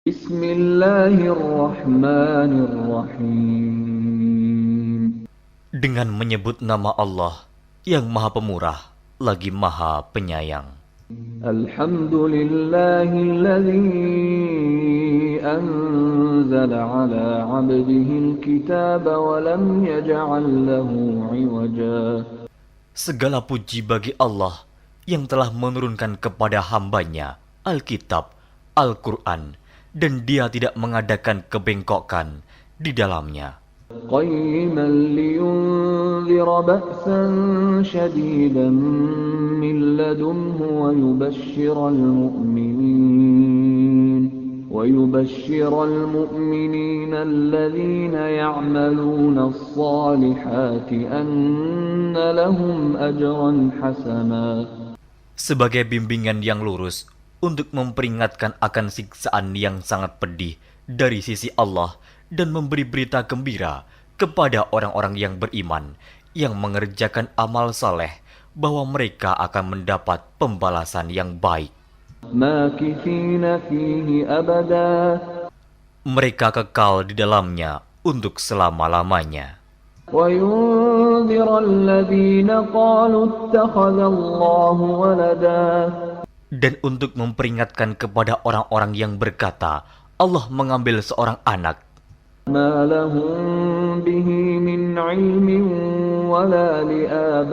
Bismillahirrahmanirrahim. Dengan menyebut nama Allah yang Maha Pemurah lagi Maha Penyayang. Alhamdulillahilladzi anzala ala 'abdihil kitaba wa lam yaj'al lahu 'iwaja. Segala puji bagi Allah yang telah menurunkan kepada hambanya Alkitab, Al-Quran, dan dia tidak mengadakan kebengkokan di dalamnya. Qayyiman liyunzira ba'san shadidan min ladunhu ويبشر المؤمنين الذين يعملون الصالحات أن لهم أجرا حسنا. Sebagai bimbingan yang lurus untuk memperingatkan akan siksaan yang sangat pedih dari sisi Allah dan memberi berita gembira kepada orang-orang yang beriman yang mengerjakan amal saleh bahwa mereka akan mendapat pembalasan yang baik. Makithina fihi abada. Mereka kekal di dalamnya untuk selama-lamanya. Wa yunzira alladhina qalu ittakhadallahu walada. Dan untuk memperingatkan kepada orang-orang yang berkata, Allah mengambil seorang anak. Ma lahum bihi min ilmin wala liabaihim.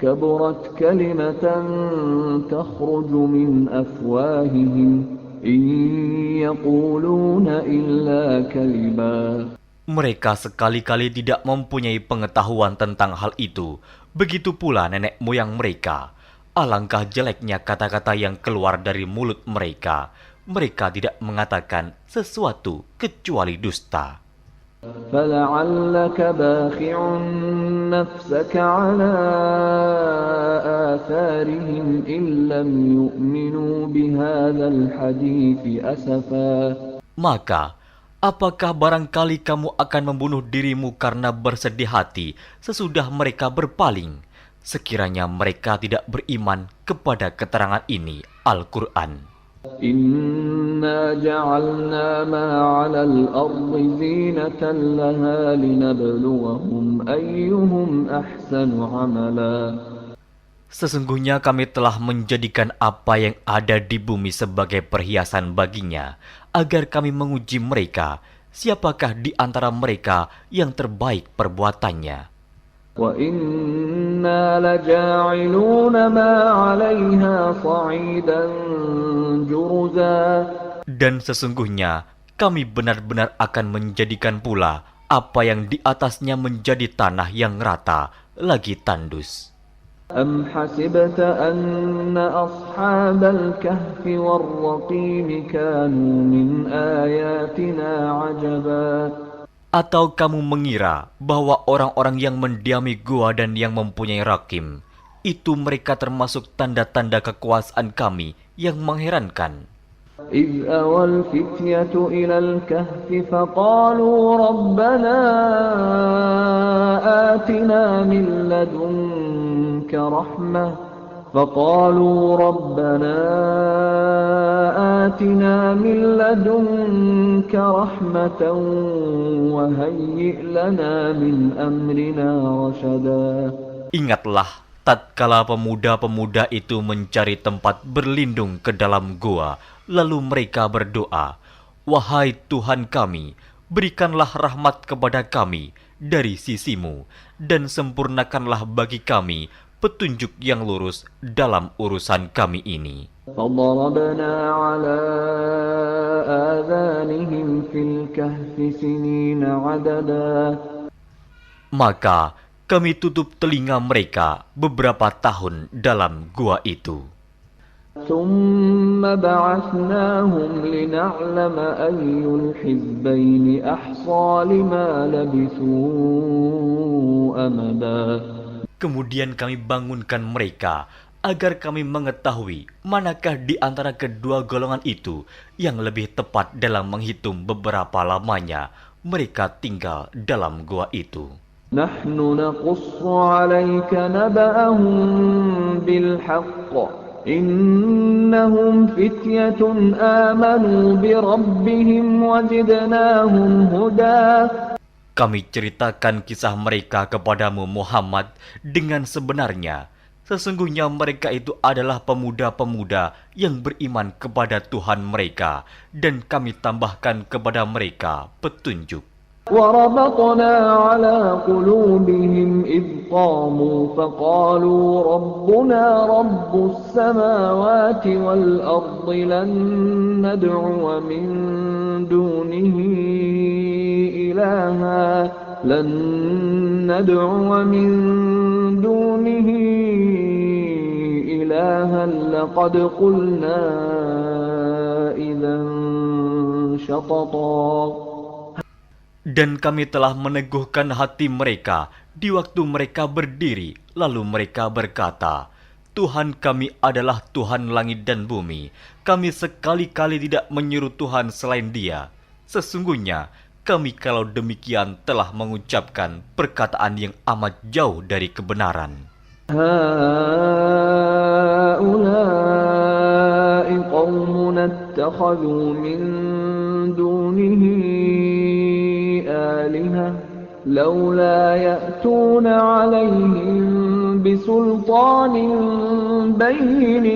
Kaburat kalimatan takhruju min afwahihim in yaquluna illa kaliba. Mereka sekali-kali tidak mempunyai pengetahuan tentang hal itu. Begitu pula nenek moyang mereka. Alangkah jeleknya kata-kata yang keluar dari mulut mereka. Mereka tidak mengatakan sesuatu kecuali dusta. فَلَعَلَّكَ بَاخِعٌ نَفْسَكَ عَلَىٰ آثَارِهِمْ إِن لَّمْ يُؤْمِنُوا بِهَٰذَا الْحَدِيثِ أَسَفًا. Maka, apakah barangkali kamu akan membunuh dirimu karena bersedih hati sesudah mereka berpaling, sekiranya mereka tidak beriman kepada keterangan ini, Al-Quran. Inna ja'alna ma 'alal ardi zinatan laha linabluwahum ayyuhum ahsanu 'amala. Sesungguhnya kami telah menjadikan apa yang ada di bumi sebagai perhiasan baginya, agar kami menguji mereka, siapakah di antara mereka yang terbaik perbuatannya. Wa inna laja'iluna ma 'alayha sa'idan juruza. Dan sesungguhnya kami benar-benar akan menjadikan pula apa yang di atasnya menjadi tanah yang rata lagi tandus. Am hasibta anna ashabal kahfi war-raqim kanu min ayatina 'ajaba. Atau kamu mengira bahwa orang-orang yang mendiami gua dan yang mempunyai rakim, itu mereka termasuk tanda-tanda kekuasaan kami yang mengherankan. إذ أوى الفتية إلى الكهف فقالوا ربنا آتنا من لدنك رحمة وهيئ لنا من أمرنا رشدا. Ingatlah tatkala pemuda-pemuda itu mencari tempat berlindung ke dalam gua, lalu mereka berdoa, "Wahai Tuhan kami, berikanlah rahmat kepada kami dari sisimu, dan sempurnakanlah bagi kami petunjuk yang lurus dalam urusan kami ini." فضربنا على آذانهم في الكهف سنين عددا. Maka kami tutup telinga mereka beberapa tahun dalam gua itu. ثم بعثناهم لنعلم أي الحزبين أحصى لما لبثوا أمدا. Kemudian kami bangunkan mereka agar kami mengetahui manakah di antara kedua golongan itu yang lebih tepat dalam menghitung beberapa lamanya mereka tinggal dalam gua itu. نحن نقص عليك نبأهم بالحق إنهم فتية آمنوا بربهم وزدناهم هدى. Kami ceritakan kisah mereka kepadamu Muhammad dengan sebenarnya. Sesungguhnya mereka itu adalah pemuda-pemuda yang beriman kepada Tuhan mereka, dan kami tambahkan kepada mereka petunjuk. وربطنا على قلوبهم إذ قاموا فقالوا ربنا رب السماوات والأرض لن ندعو من دونه إلها لقد قلنا إذا شططا. Dan kami telah meneguhkan hati mereka di waktu mereka berdiri, lalu mereka berkata, Tuhan kami adalah Tuhan langit dan bumi. Kami sekali-kali tidak menyeru Tuhan selain Dia. Sesungguhnya, kami kalau demikian telah mengucapkan perkataan yang amat jauh dari kebenaran. هؤلاء قومنا اتخذوا من دونه آلهة لولا يأتون عليهم بسلطان بين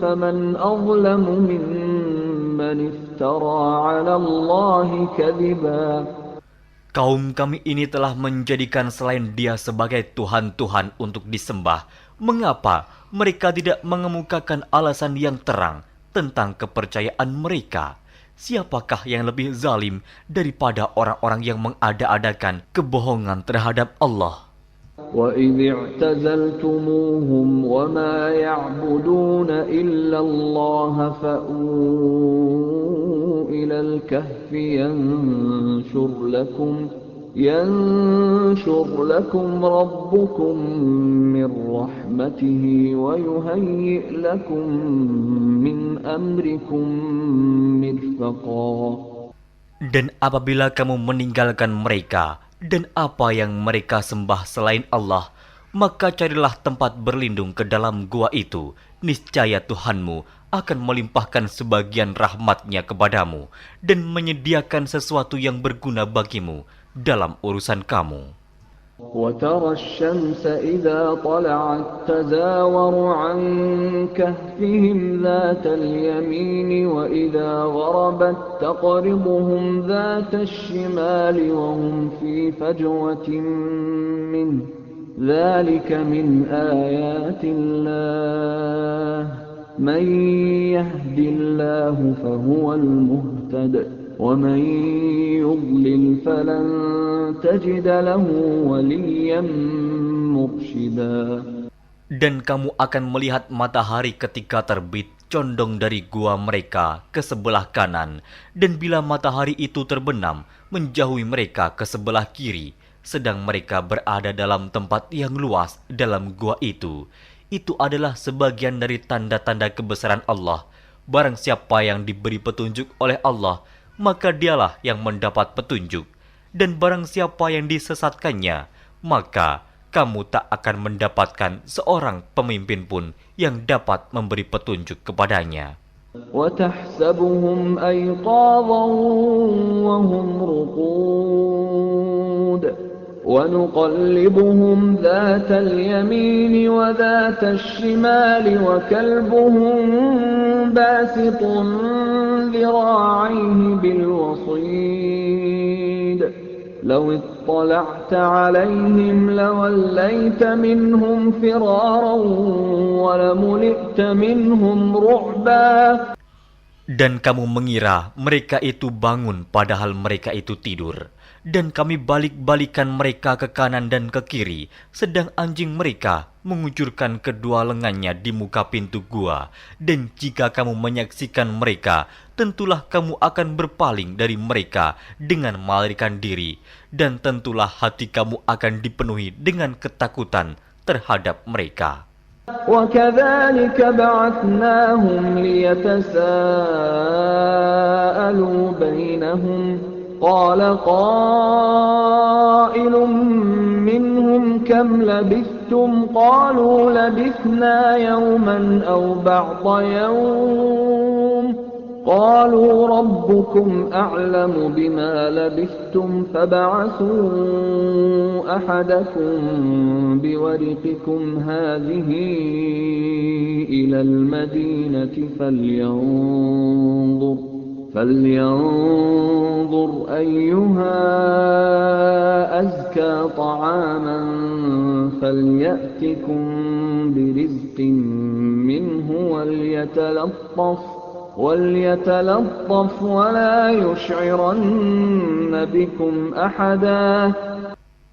فمن أظلم ممن افترى على الله كذبا. Kaum kami ini telah menjadikan selain Dia sebagai Tuhan-Tuhan untuk disembah. Mengapa mereka tidak mengemukakan alasan yang terang tentang kepercayaan mereka? Siapakah yang lebih zalim daripada orang-orang yang mengada-adakan kebohongan terhadap Allah? وَإِذِ اعْتَزَلْتُمُوهُمْ وَمَا يَعْبُدُونَ إِلَّا اللَّهَ فَأْوُوا إِلَى الْكَهْفِ يَنشُرْ لَكُمْ رَبُّكُمْ مِنْ رَحْمَتِهِ وَيُهَيِّئْ لَكُمْ مِنْ أَمْرِكُمْ مِرْفَقًا. Dan apabila kamu meninggalkan mereka dan apa yang mereka sembah selain Allah, maka carilah tempat berlindung ke dalam gua itu. Niscaya Tuhanmu akan melimpahkan sebagian rahmat-Nya kepadamu dan menyediakan sesuatu yang berguna bagimu dalam urusan kamu. وَتَرَى الشَّمْسَ إِذَا طَلَعَتْ تَزَاوَرُ عَنْ كَهْفِهِمْ ذَاتَ الْيَمِينِ وَإِذَا غَرَبَتْ تَقْرِضُهُمْ ذَاتَ الشِّمَالِ وَهُمْ فِي فَجْوَةٍ مِّنْهُ ذَلِكَ مِنْ آيَاتِ اللَّهِ مَنْ يَهْدِ اللَّهُ فَهُوَ الْمُهْتَدِ وَمَنْ يُضْلِلْ فَلَنْ تَجِدَ لَهُ وَلِيًّا مُرْشِدًا. Dan kamu akan melihat matahari ketika terbit condong dari gua mereka ke sebelah kanan, dan bila matahari itu terbenam menjauhi mereka ke sebelah kiri, sedang mereka berada dalam tempat yang luas dalam gua itu. Itu adalah sebagian dari tanda-tanda kebesaran Allah. Barang siapa yang diberi petunjuk oleh Allah, maka dialah yang mendapat petunjuk. Dan barang siapa yang disesatkannya, maka kamu tak akan mendapatkan seorang pemimpin pun yang dapat memberi petunjuk kepadanya. وَتَحْسَبُهُمْ أَيْقَاظًا وَهُمْ رُقُودٌ وَنُقَلِّبُهُمْ ذَاتَ الْيَمِينِ وَذَاتَ الشِّمَالِ وَكَلْبُهُمْ بَاسِطٌ ذِرَاعَيْهِ بِالْوَصِيدِ لَوِ اطَّلَعْتَ عَلَيْهِمْ لَوَلَّيْتَ مِنْهُمْ فِرَارًا وَلَمُلِئْتَ مِنْهُمْ رُعْبًا. Dan kamu mengira mereka itu bangun padahal mereka itu tidur. Dan kami balik-balikan mereka ke kanan dan ke kiri, sedang anjing mereka mengucurkan kedua lengannya di muka pintu gua. Dan jika kamu menyaksikan mereka, tentulah kamu akan berpaling dari mereka dengan melarikan diri. Dan tentulah hati kamu akan dipenuhi dengan ketakutan terhadap mereka. وَكَذَلِكَ بَعَثْنَاهُمْ لِيَتَسَاءَلُوا بَيْنَهُمْ قَالَ قَائِلٌ مِّنْهُمْ كَمْ لَبِثْتُمْ لبثتم قالوا لبثنا يوما أو بعض يوم قالوا ربكم أعلم بما لبثتم فابعثوا أحدكم بورقكم هذه إلى المدينة فلينظر أيها أزكى طعاما فليأتكم برزق منه وليتلطف ولا يشعرن بكم أحدا.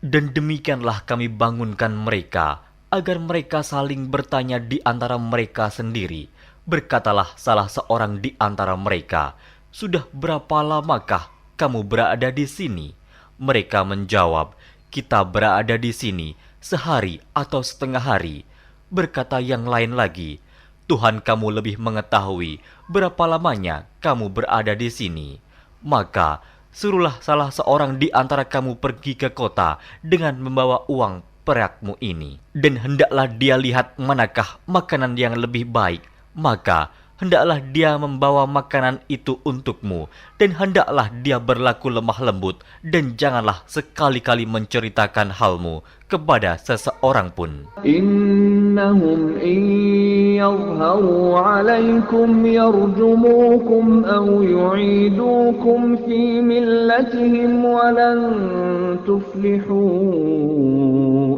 Dan demikianlah kami bangunkan mereka, agar mereka saling bertanya di antara mereka sendiri. Berkatalah salah seorang di antara mereka, "Sudah berapa lamakah kamu berada di sini?" Mereka menjawab, "Kita berada di sini sehari atau setengah hari." Berkata yang lain lagi, "Tuhan kamu lebih mengetahui berapa lamanya kamu berada di sini. Maka suruhlah salah seorang di antara kamu pergi ke kota dengan membawa uang perakmu ini, dan hendaklah dia lihat manakah makanan yang lebih baik, maka hendaklah dia membawa makanan itu untukmu, dan hendaklah dia berlaku lemah lembut, dan janganlah sekali-kali menceritakan halmu kepada seseorang pun. Innahum in yadhharu alaykum yarjumukum aw yu'idukum fi millatihim walan tuflihu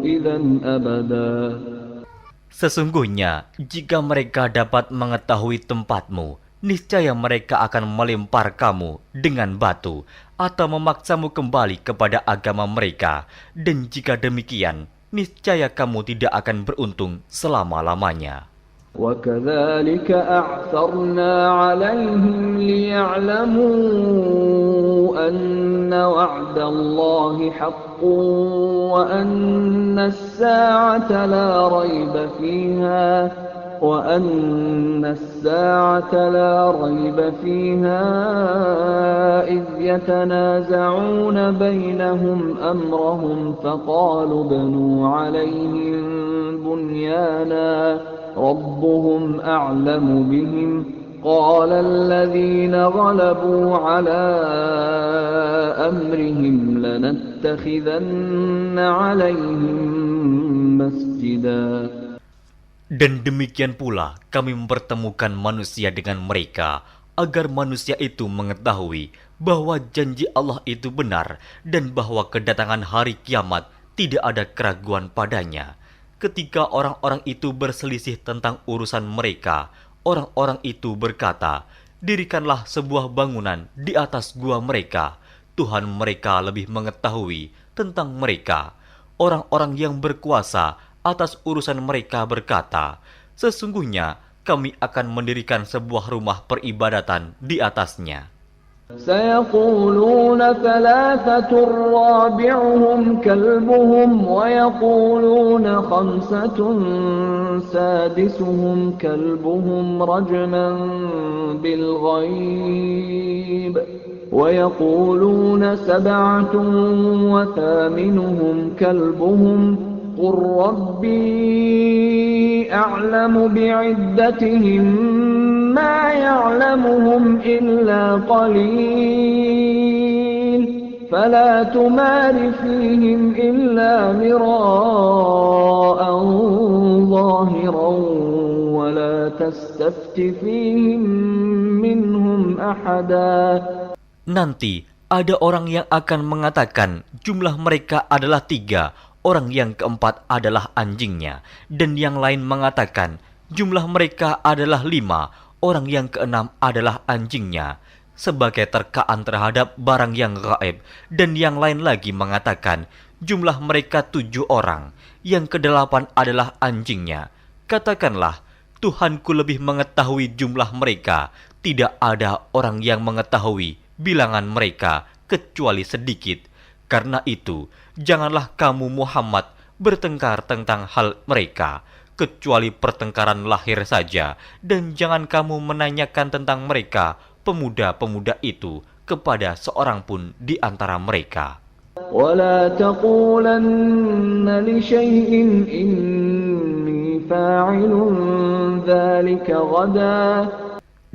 idzan abada. Sesungguhnya, jika mereka dapat mengetahui tempatmu, niscaya mereka akan melempar kamu dengan batu atau memaksamu kembali kepada agama mereka. Dan jika demikian, niscaya kamu tidak akan beruntung selama-lamanya. وَكَذَلِكَ أَعْثَرْنَا عَلَيْهِمْ لِيَعْلَمُوا أَنَّ وَعْدَ اللَّهِ حَقٌّ وَأَنَّ السَّاعَةَ لَا رَيْبَ فِيهَا إِذْ يَتَنَازَعُونَ بَيْنَهُمْ أَمْرَهُمْ فَقَالُوا ابْنُوا عَلَيْهِمْ بُنْيَانًا رَبُّهُمْ أَعْلَمُ بِهِمْ قَالَ الَّذِينَ غَلَبُوا عَلَى أَمْرِهِمْ لَنَتَّخِذَنَّ عَلَيْهِمْ مَسْجِدًا. Dan demikian pula kami mempertemukan manusia dengan mereka, agar manusia itu mengetahui bahwa janji Allah itu benar, dan bahwa kedatangan hari kiamat tidak ada keraguan padanya. Ketika orang-orang itu berselisih tentang urusan mereka, orang-orang itu berkata, "Dirikanlah sebuah bangunan di atas gua mereka. Tuhan mereka lebih mengetahui tentang mereka." Orang-orang yang berkuasa atas urusan mereka berkata, "Sesungguhnya kami akan mendirikan sebuah rumah peribadatan di atasnya." سيقولون ثلاثة رابعهم كلبهم ويقولون خمسة سادسهم كلبهم رجما بالغيب ويقولون سبعة وثامنهم كلبهم قل ربي أعلم بعدتهم ما يعلمهم إلا قليل فلا تمار فيهم إلا مراء ظاهرا ولا تستفت فيهم منهم أحدا. Nanti ada orang yang akan mengatakan jumlah mereka adalah 3, orang yang keempat adalah anjingnya, dan yang lain mengatakan jumlah mereka adalah 5, orang yang keenam adalah anjingnya, sebagai terkaan terhadap barang yang gaib. Dan yang lain lagi mengatakan jumlah mereka 7 orang, yang ke-8 adalah anjingnya. Katakanlah, Tuhanku lebih mengetahui jumlah mereka, tidak ada orang yang mengetahui bilangan mereka kecuali sedikit. Karena itu, janganlah kamu Muhammad bertengkar tentang hal mereka, kecuali pertengkaran lahir saja, dan jangan kamu menanyakan tentang mereka, pemuda-pemuda itu, kepada seorang pun di antara mereka. ولا تقولن لشيء إني فاعل ذلك غدا.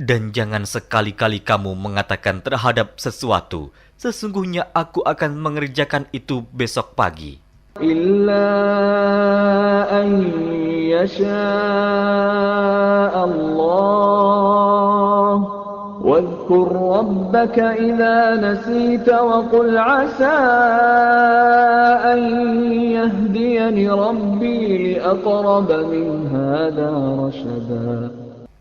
Dan jangan sekali-kali kamu mengatakan terhadap sesuatu, sesungguhnya aku akan mengerjakan itu besok pagi. إلا أن يشاء الله واذكر ربك إذا نسيت وقل عسى أن يهديني ربي لأقرب من هذا رشدا.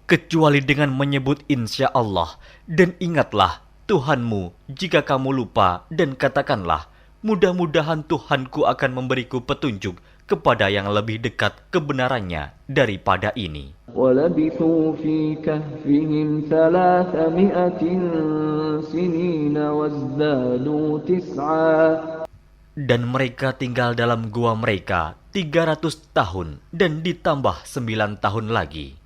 Kecuali dengan menyebut insya Allah, dan ingatlah Tuhanmu jika kamu lupa, dan katakanlah, mudah-mudahan Tuhanku akan memberiku petunjuk kepada yang lebih dekat kebenarannya daripada ini. وَلَبِثُوا فِي كَهْفِهِمْ 300 سِنِينَ وَازْدَادُوا تِسْعًا. Dan mereka tinggal dalam gua mereka 300 tahun, dan ditambah 9 tahun lagi.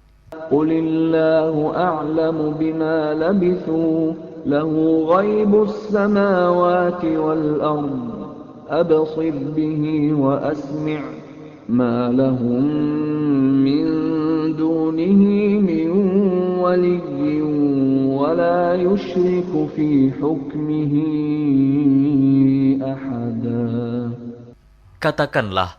قُلِ اللَّهُ أَعْلَمُ بِمَا لَبِثُوا لَهُ غَيْبُ السَّمَاوَاتِ وَالْأَرْضِ أَبْصِرْ بِهِ وَأَسْمِعْ مَا لَهُم مِّن دُونِهِ مِن وَلِيٍّ وَلَا يُشْرِكُ فِي حُكْمِهِ أَحَدًا. Katakanlah,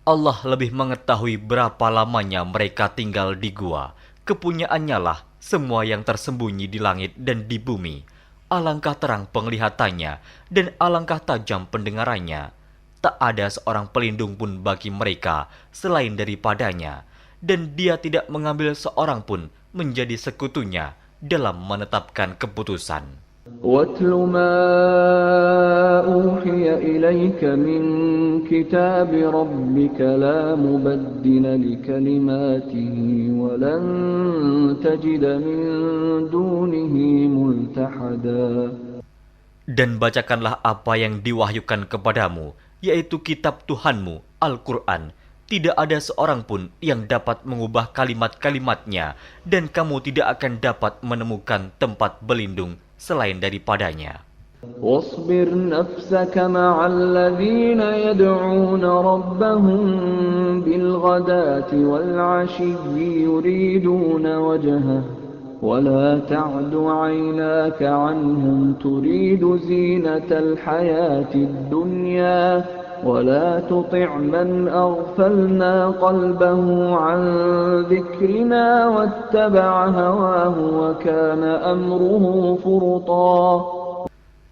Allah lebih mengetahui berapa lamanya mereka tinggal di gua. Kepunyaannya lah semua yang tersembunyi di langit dan di bumi. Alangkah terang penglihatannya dan alangkah tajam pendengarannya. Tak ada seorang pelindung pun bagi mereka selain daripadanya. Dan dia tidak mengambil seorang pun menjadi sekutunya dalam menetapkan keputusan. وَاتْلُ مَا أُوحِيَ إِلَيْكَ مِنْ كِتَابِ رَبِّكَ لَا مُبَدِّلَ لِكَلِمَاتِهِ وَلَنْ تَجِدَ مِنْ دُونِهِ مُلْتَحَدًا. Dan bacakanlah apa yang diwahyukan kepadamu, yaitu kitab Tuhanmu, Al-Quran. Tidak ada seorang pun yang dapat mengubah kalimat-kalimatnya, dan kamu tidak akan dapat menemukan tempat berlindung selain daripadanya. واصبر نفسك مع الذين يدعون ربهم بالغداة والعشي يريدون وجهه ولا تعد عيناك عنهم تريد زينة الحياة الدنيا ولا تطع من أغفلنا قلبه عن ذكرنا واتبع هواه وكان أمره فرطا.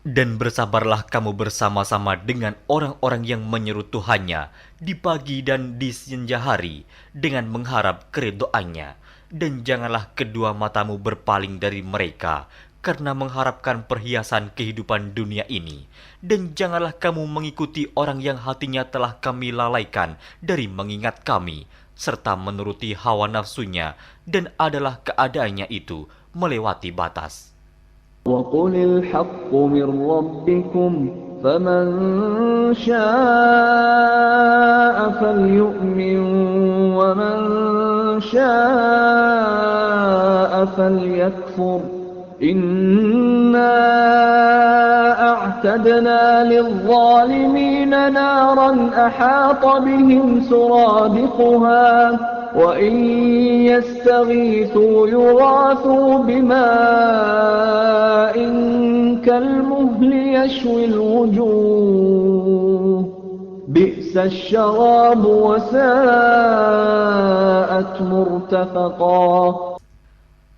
Dan bersabarlah kamu bersama-sama dengan orang-orang yang menyeru Tuhannya di pagi dan di senja hari dengan mengharap keridhaannya. Dan janganlah kedua matamu berpaling dari mereka karena mengharapkan perhiasan kehidupan dunia ini. Dan janganlah kamu mengikuti orang yang hatinya telah kami lalaikan dari mengingat kami, serta menuruti hawa nafsunya, dan adalah keadaannya itu melewati batas. وَقُلِ الْحَقُّ مِنْ رَبِّكُمْ فَمَنْ شَاءَ فَلْيُؤْمِنْ وَمَنْ شَاءَ فَلْيَكْفُرْ إِنَّا أَعْتَدْنَا لِلظَّالِمِينَ نَارًا أَحَاطَ بِهِمْ سُرَادِقُهَا وَإِنْ يَسْتَغِيثُوا يُغَاثُوا بِمَاءٍ كَالْمُهْلِ يَشْوِي الْوُجُوهَ بِئْسَ الشَّرَابُ وَسَاءَتْ مُرْتَفَقًا.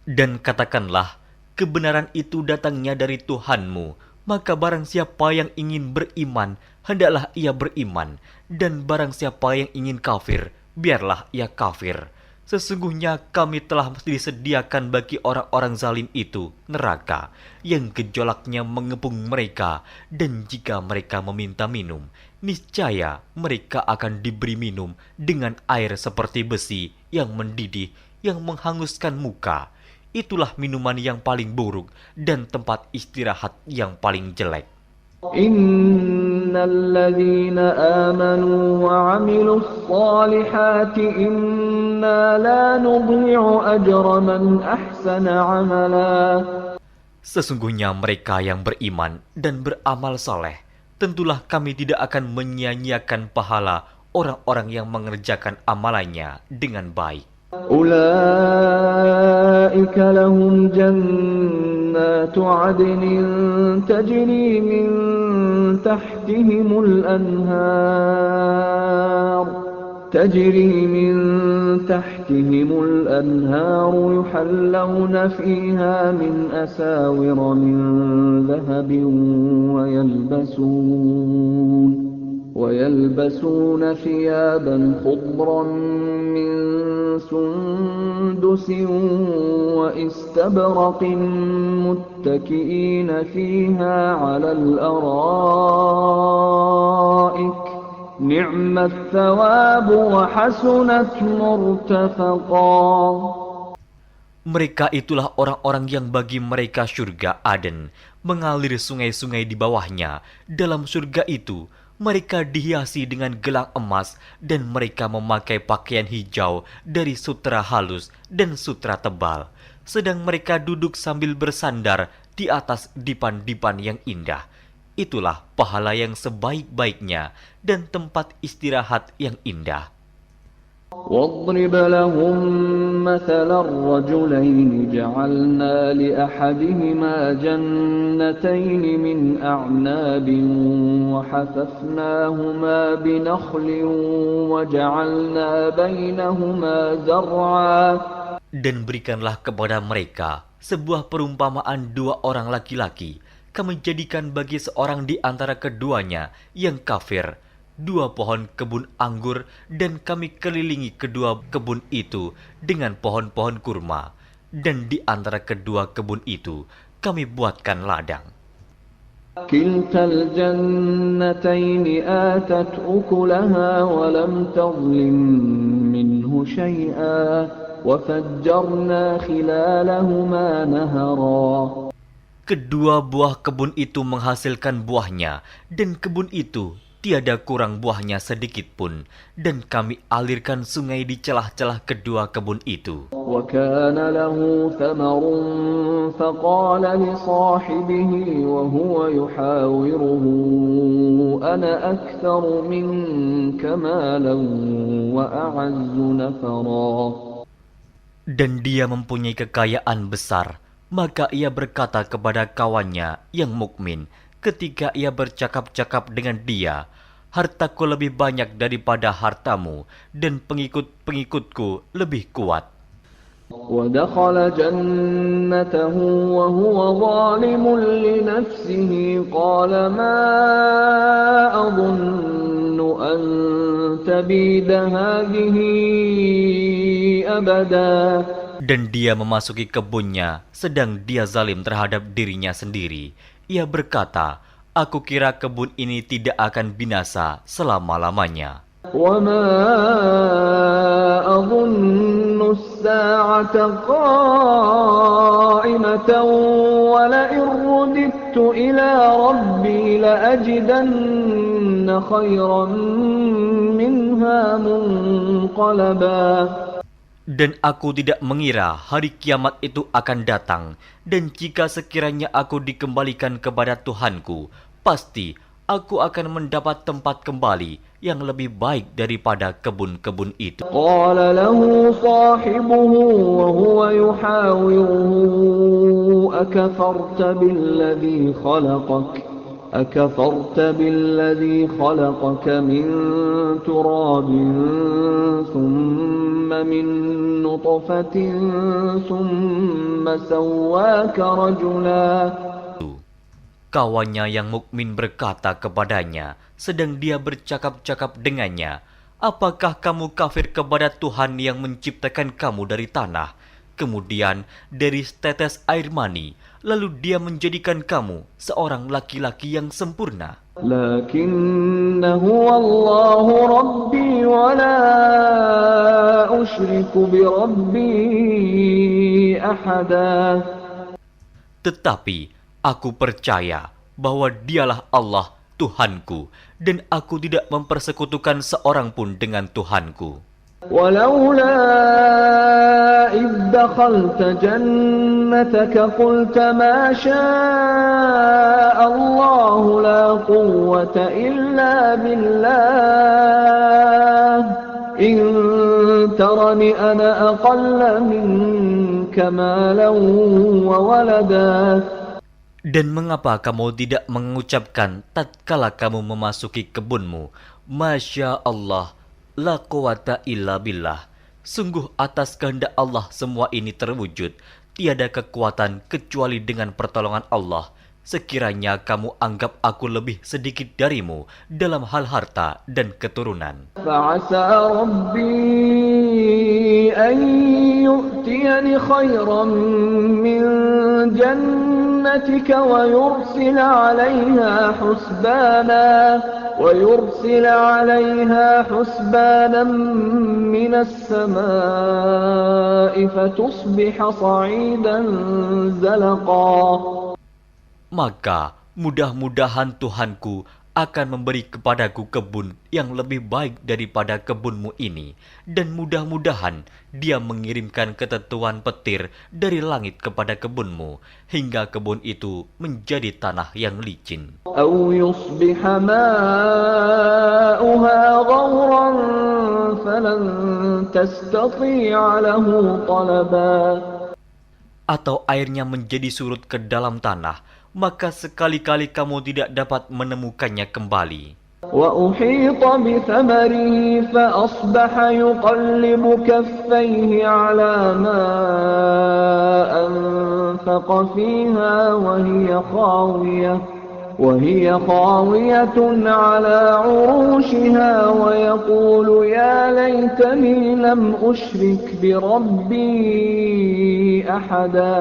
Dan katakanlah, kebenaran itu datangnya dari Tuhanmu, maka barang siapa yang ingin beriman, hendaklah ia beriman, dan barang siapa yang ingin kafir, biarlah ia kafir. Sesungguhnya kami telah disediakan bagi orang-orang zalim itu neraka, yang gejolaknya mengepung mereka, dan jika mereka meminta minum, niscaya mereka akan diberi minum dengan air seperti besi yang mendidih, yang menghanguskan muka. Itulah minuman yang paling buruk dan tempat istirahat yang paling jelek. Innal ladzina amanu wa 'amilus solihati inna la nudhi'u ajra man ahsana 'amala. Sesungguhnya mereka yang beriman dan beramal soleh, tentulah kami tidak akan menyia-nyiakan pahala orang-orang yang mengerjakan amalannya dengan baik. أولئك لهم جنات عدن تجري من تحتهم الأنهار يحلون فيها من أساور من ذهب ويلبسون ثيابا خضرا من سندس واستبرق متكئين فيها على الأرائك نعم الثواب وحسنت مرتفقا. Mereka itulah orang-orang yang bagi mereka surga Aden, mengalir sungai-sungai di bawahnya. Dalam surga itu, mereka dihiasi dengan gelang emas dan mereka memakai pakaian hijau dari sutra halus dan sutra tebal. Sedang mereka duduk sambil bersandar di atas dipan-dipan yang indah. Itulah pahala yang sebaik-baiknya dan tempat istirahat yang indah. واضرب لهم مثل الرجلين جعلنا لأحدهما جنتين من أعناب وحففناهما بنخل وجعلنا بينهما زرعا. Dan berikanlah kepada mereka sebuah perumpamaan dua orang laki-laki. Kami jadikan bagi seorang di antara keduanya yang kafir dua pohon kebun anggur, dan kami kelilingi kedua kebun itu dengan pohon-pohon kurma, dan di antara kedua kebun itu kami buatkan ladang. Kiltal jannatayn atat ukulaha wa lam tadhlim minhu shay'a wa fajjarna khilalahuma nahara. Kedua buah kebun itu menghasilkan buahnya, dan kebun itu tiada kurang buahnya sedikit pun, dan kami alirkan sungai di celah-celah kedua kebun itu. وَكَانَ لَهُ ثَمَرٌ فَقَالَ لِصَاحِبِهِ وَهُوَ يُحَاوِرُهُ أَنَا أَكْثَرُ مِنكَ مَالًا وَأَعَزُّ نَفَرًا. Dan dia mempunyai kekayaan besar, maka ia berkata kepada kawannya yang mukmin, ketika ia bercakap-cakap dengan dia, hartaku lebih banyak daripada hartamu, dan pengikut-pengikutku lebih kuat. وَدَخَلَ جَنَّتَهُ وَهُوَ ظَالِمٌ لِنَفْسِهِ قَالَ مَا أَظُنُّ أَن تَبِيدَ هَذِهِ أَبَدًا. Dan dia memasuki kebunnya, sedang dia zalim terhadap dirinya sendiri. Ia berkata, aku kira kebun ini tidak akan binasa selama-lamanya. وَمَا أَظُنُّ السَّاعَةَ قَائِمَةً وَلَئِن رُّدِدتُّ إِلَى رَبِّي لَأَجِدَنَّ خَيْرًا مِنْهَا مُنْقَلَبًا. Dan aku tidak mengira hari kiamat itu akan datang, dan jika sekiranya aku dikembalikan kepada Tuhanku, pasti aku akan mendapat tempat kembali yang lebih baik daripada kebun-kebun itu. Qala lahu sahibuhu wa huwa yuhawiruhu akafarta billadhi khalaqak أكفرت بالذي خلقك من تراب ثم من نطفة ثم سواك رجلا. Kawannya yang mukmin berkata kepadanya, sedang dia bercakap-cakap dengannya, apakah kamu kafir kepada Tuhan yang menciptakan kamu dari tanah, kemudian dari setetes air mani, lalu dia menjadikan kamu seorang laki-laki yang sempurna. Lakinna huwa Allahu Rabbi wa la usyriku bi Rabbi ahada. Tetapi aku percaya bahwa dialah Allah Tuhanku, dan aku tidak mempersekutukan seorang pun dengan Tuhanku. ولولا إذ دخلت جنتك قلت ما شاء الله لا قوة إلا بالله إن ترني أنا أقل منك مالا وولدا. Dan mengapa kamu tidak mengucapkan tatkala kamu memasuki kebunmu, Masya Allah, la quwata illa billah. Sungguh atas kehendak Allah semua ini terwujud. Tiada kekuatan kecuali dengan pertolongan Allah. Sekiranya kamu anggap aku lebih sedikit darimu dalam hal harta dan keturunan. فعسى ربي أن يؤتيني خيرا من جنتك ويرسل عليها حسبانا من السماء فتصبح صعيدا زلقا. Maka mudah-mudahan Tuhanku akan memberi kepadaku kebun yang lebih baik daripada kebunmu ini, dan mudah-mudahan Dia mengirimkan ketentuan petir dari langit kepada kebunmu hingga kebun itu menjadi tanah yang licin. أو يصبح ماؤها غورا فلن تستطيع له طلبا. Atau airnya menjadi surut ke dalam tanah, maka sekali-kali kamu tidak dapat menemukannya kembali. وأحيط بثمره فأصبح يقلب كفيه على ما أنفق فيها وهي خاوية على عروشها ويقول يا ليتني لم أشرك بربي أحدا.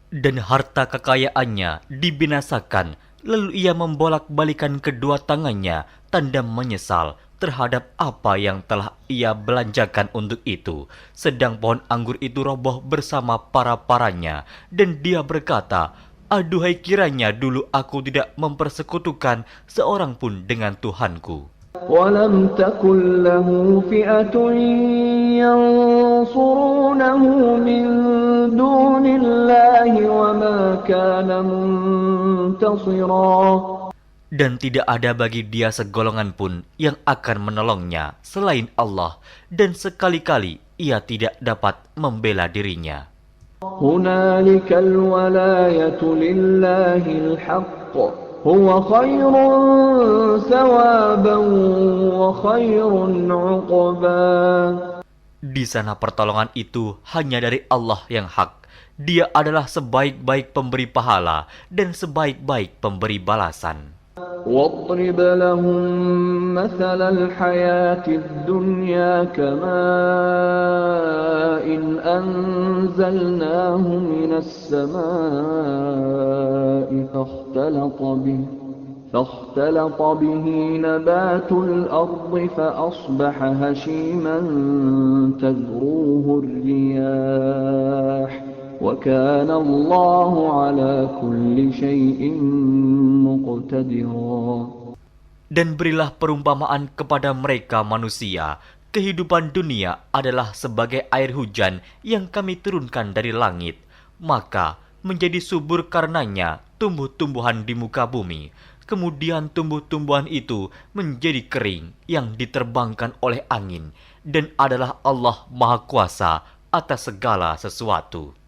Dan harta kekayaannya dibinasakan, lalu ia membolak-balikan kedua tangannya, tanda menyesal terhadap apa yang telah ia belanjakan untuk itu. Sedang pohon anggur itu roboh bersama para-paranya, dan dia berkata, aduhai kiranya dulu aku tidak mempersekutukan seorang pun dengan Tuhanku. ولم تكن له فئة ينصرونه من دون الله وما كان منتصرا. Dan tidak ada bagi dia segolongan pun yang akan menolongnya selain Allah, dan sekali-kali ia tidak dapat membela dirinya. هنالك الولاية لله الحق هو خير ثوابا وخير عقبا. Di sana pertolongan itu hanya dari Allah yang hak. Dia adalah sebaik-baik pemberi pahala dan sebaik-baik pemberi balasan. واضرب لهم مثل الحياة الدنيا كماء أنزلناه من السماء فاختلط به نبات الأرض فأصبح هشيما تذروه الرياح وكان الله على كل شيء مقتدرا. Dan berilah perumpamaan kepada mereka manusia. Kehidupan dunia adalah sebagai air hujan yang kami turunkan dari langit. Maka menjadi subur karenanya tumbuh-tumbuhan di muka bumi. Kemudian tumbuh-tumbuhan itu menjadi kering yang diterbangkan oleh angin. Dan adalah Allah Maha Kuasa atas segala sesuatu.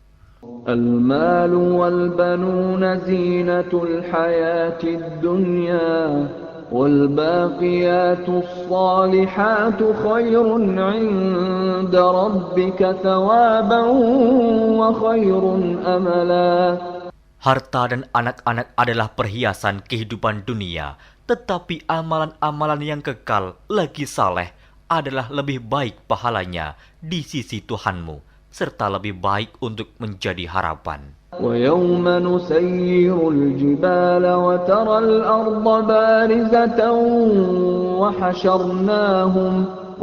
المال والبنون زينة الحياة الدنيا والباقيات الصالحات خير عند ربك ثوابا وخير أملا. Harta dan anak-anak adalah perhiasan kehidupan dunia, tetapi amalan-amalan yang kekal lagi saleh adalah lebih baik pahalanya di sisi Tuhanmu, serta lebih baik untuk menjadi harapan. ويوم نسير الجبال وترى الأرض بارزة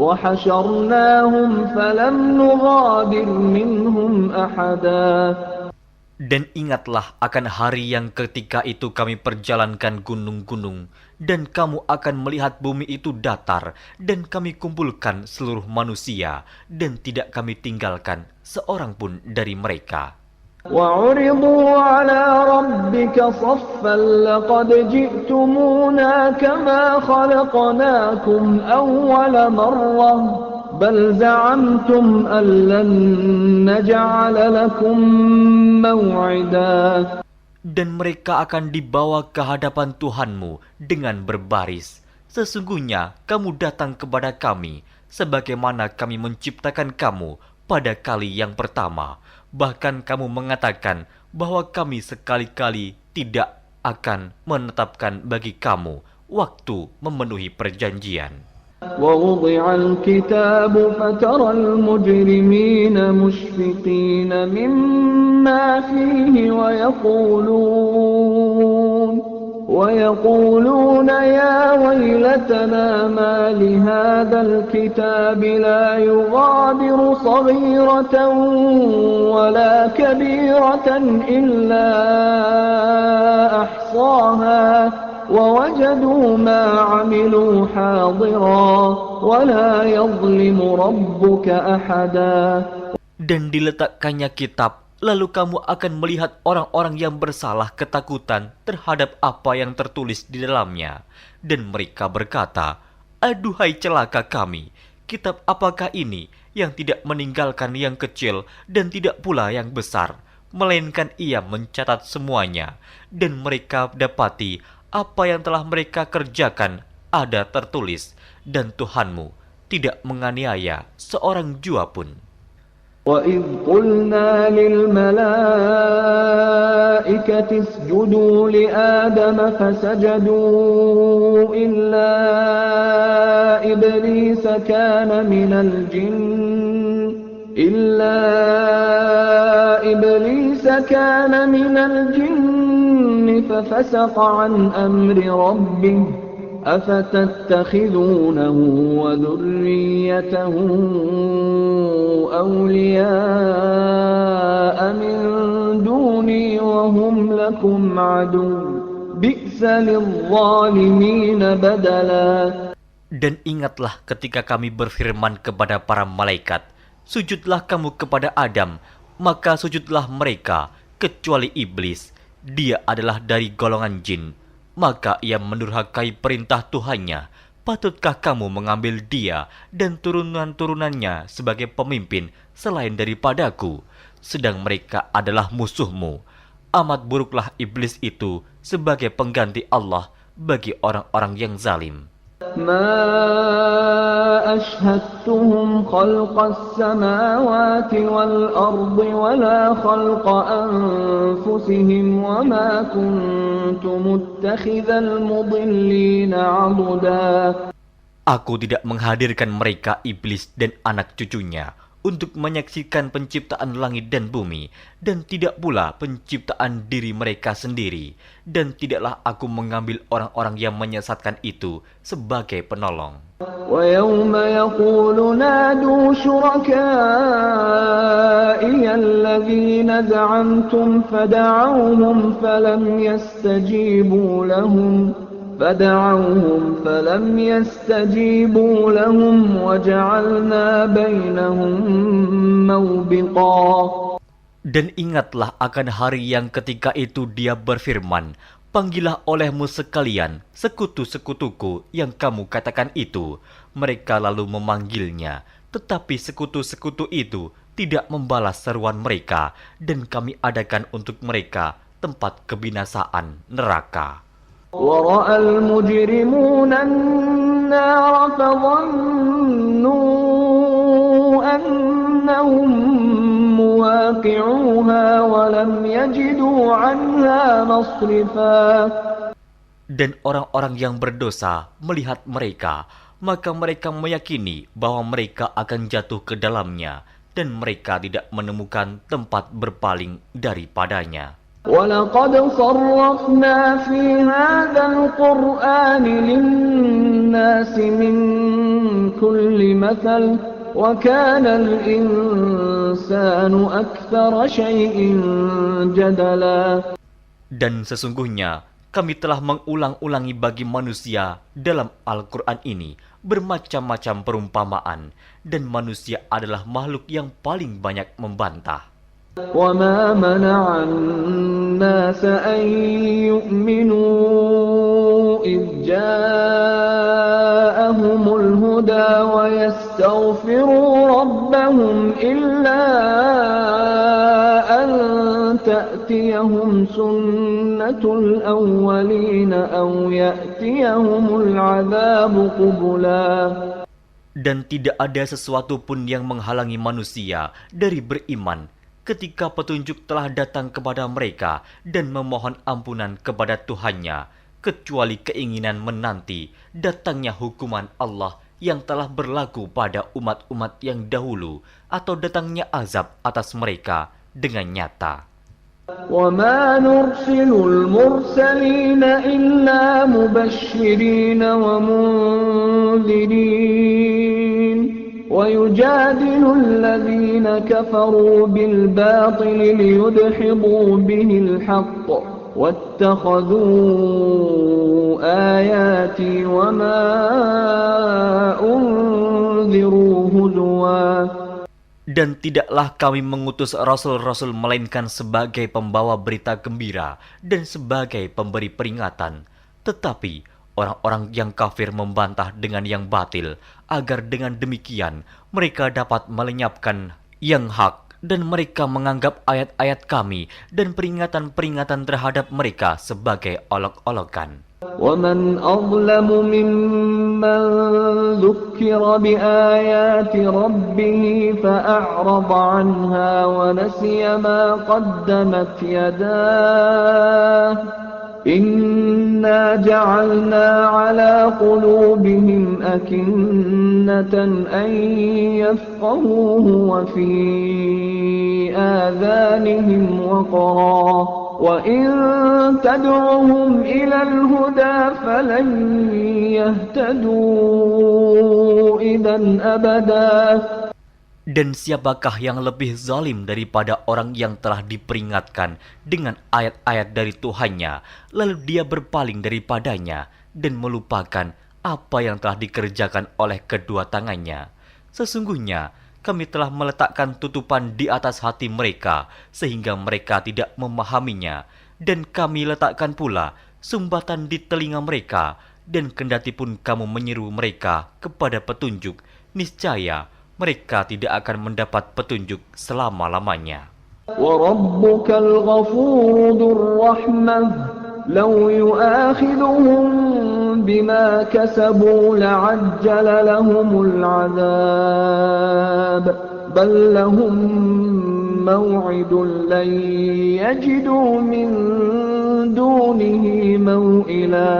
وحشرناهم فلم نغادر منهم أحدا. Dan ingatlah akan hari yang ketika itu kami perjalankan gunung-gunung, dan kamu akan melihat bumi itu datar, dan kami kumpulkan seluruh manusia, dan tidak kami tinggalkan seorang pun dari mereka. وعرضوا على ربك صفا لقد جئتمونا كما خلقناكم أول مرة بل زعمتم أن لن نجعل لكم موعدا. Dan mereka akan dibawa ke hadapan Tuhanmu dengan berbaris. Sesungguhnya kamu datang kepada kami, sebagaimana kami menciptakan kamu pada kali yang pertama. Bahkan kamu mengatakan bahwa kami sekali-kali tidak akan menetapkan bagi kamu waktu memenuhi perjanjian. ووضع الكتاب فترى المجرمين مشفقين مما فيه ويقولون يا ويلتنا ما لهذا الكتاب لا يغادر صغيرة ولا كبيرة إلا أحصاها ووجدوا ما عملوا حاضرا ولا يظلم ربك أحدا. Dan diletakkannya kitab, lalu kamu akan melihat orang-orang yang bersalah ketakutan terhadap apa yang tertulis di dalamnya. Dan mereka berkata, aduhai celaka kami, kitab apakah ini yang tidak meninggalkan yang kecil dan tidak pula yang besar, melainkan ia mencatat semuanya. Dan mereka dapati apa yang telah mereka kerjakan ada tertulis, dan Tuhanmu tidak menganiaya seorang jua pun. وَإِذْ قُلْنَا لِلْمَلَائِكَةِ اسْجُدُوا لِآدَمَ فَسَجَدُوا إِلَّا إِبْلِيسَ كَانَ مِنَ الْجِنِّ فَفَسَقَ عَنْ أَمْرِ رَبِّهِ أَفَتَتَّخِذُونَهُ وَذُرِّيَّتَهُ أَوْلِيَاءَ مِنْ دُونِي وَهُمْ لَكُمْ عَدُوٌّ بِئْسَ لِلظَّالِمِينَ بَدَلًا. Dan ingatlah ketika kami berfirman kepada para malaikat, sujudlah kamu kepada Adam, maka sujudlah mereka, kecuali iblis. Dia adalah dari golongan jin. Maka ia mendurhakai perintah Tuhannya. Patutkah kamu mengambil dia dan turunan-turunannya sebagai pemimpin selain daripadaku? Sedang mereka adalah musuhmu. Amat buruklah iblis itu sebagai pengganti Allah bagi orang-orang yang zalim. ما أشهدتهم خلق السماوات والأرض ولا خلق أنفسهم وما كنت متخذ المضلين عضدا. Aku tidak menghadirkan mereka iblis dan anak cucunya untuk menyaksikan penciptaan langit dan bumi, dan tidak pula penciptaan diri mereka sendiri, dan tidaklah aku mengambil orang-orang yang menyesatkan itu sebagai penolong. وَيَوْمَ يَقُولُ نَادُوا شُرَكَائِيَ الَّذِينَ زَعَمْتُمْ فَدَعَوْهُمْ فَلَمْ يَسْتَجِيبُوا لَهُمْ وَجَعَلْنَا بَيْنَهُمْ مَوْبِقًا. Dan ingatlah akan hari yang ketika itu dia berfirman, panggillah olehmu sekalian sekutu-sekutuku yang kamu katakan itu. Mereka lalu memanggilnya, tetapi sekutu-sekutu itu tidak membalas seruan mereka, dan kami adakan untuk mereka tempat kebinasaan neraka. وَرَأَى الْمُجْرِمُونَ النَّارَ فَظَنُّوا أَنَّهُمْ مُوَاقِعُوهَا وَلَمْ يَجِدُوا عَنْهَا مَصْرِفًا. Dan orang-orang yang berdosa melihat mereka, maka mereka meyakini bahwa mereka akan jatuh ke dalamnya, dan mereka tidak menemukan tempat berpaling daripadanya. وَلَقَدْ صَرَّفْنَا فِي هَذَا الْقُرْآنِ لِلنَّاسِ مِنْ كُلِّ مَثَلٍ وَكَانَ الْإِنسَانُ أَكْثَرَ شَيْءٍ جَدَلًا. Dan sesungguhnya kami telah mengulang-ulangi bagi manusia dalam Al-Quran ini bermacam-macam perumpamaan, dan manusia adalah makhluk yang paling banyak membantah. وَمَا مَنَعَ النَّاسَ أَن يُؤْمِنُوا إِذْ جَاءَهُمُ الْهُدَى وَيَسْتَغْفِرُوا رَبَّهُمْ إِلَّا أَن تَأْتِيَهُمْ سُنَّةُ الْأَوَّلِينَ أَوْ يَأْتِيَهُمُ الْعَذَابُ قُبُلًا. Dan tidak ada sesuatu pun yang menghalangi manusia dari beriman ketika petunjuk telah datang kepada mereka dan memohon ampunan kepada Tuhannya, kecuali keinginan menanti datangnya hukuman Allah yang telah berlaku pada umat-umat yang dahulu, atau datangnya azab atas mereka dengan nyata. وَمَا نُرْسِلُ الْمُرْسَلِينَ إِلَّا مُبَشِّرِينَ وَمُنذِرِينَ وَيُجَادِلُ الَّذِينَ كَفَرُوا بِالْبَاطِلِ لِيُدْحِضُوا بِهِ الْحَقَّ وَاتَّخَذُوا آيَاتِي وَمَا أُنذِرُوا هُزُوًا. Dan tidaklah kami mengutus rasul-rasul melainkan sebagai pembawa berita gembira dan sebagai pemberi peringatan. Tetapi orang-orang yang kafir membantah dengan yang batil, agar dengan demikian mereka dapat melenyapkan yang hak, dan mereka menganggap ayat-ayat kami dan peringatan-peringatan terhadap mereka sebagai olok-olokan. وَمَنْ أَظْلَمُ مِمَّنْ ذُكِّرَ بِآيَاتِ رَبِّهِ فَأَعْرَضَ عَنْهَا وَنَسِيَ مَا قَدَّمَتْ يَدَاهُ إِنَّا جَعَلْنَا عَلَى قُلُوبِهِمْ أَكِنَّةً أَنْ يَفْقَهُوهُ وَفِي آذَانِهِمْ وَقْرًا وَإِن تَدْعُهُمْ إِلَى الْهُدَى فَلَنْ يَهْتَدُوا إِذًا أَبَدًا. Dan siapakah yang lebih zalim daripada orang yang telah diperingatkan dengan ayat-ayat dari Tuhannya, lalu dia berpaling daripadanya dan melupakan apa yang telah dikerjakan oleh kedua tangannya. Sesungguhnya kami telah meletakkan tutupan di atas hati mereka sehingga mereka tidak memahaminya, dan kami letakkan pula sumbatan di telinga mereka, dan kendatipun kamu menyeru mereka kepada petunjuk, niscaya mereka tidak akan mendapat petunjuk selama-lamanya. وَرَبُّكَ الْغَفُورُ ذُو الرَّحْمَةِ لَوْ يُؤَاخِذُهُم بِمَا كَسَبُوا لَعَجَّلَ لَهُمُ الْعَذَابَ بَل لَّهُم مَّوْعِدٌ لَّن يَجِدُوا مِن دُونِهِ مَوْئِلًا.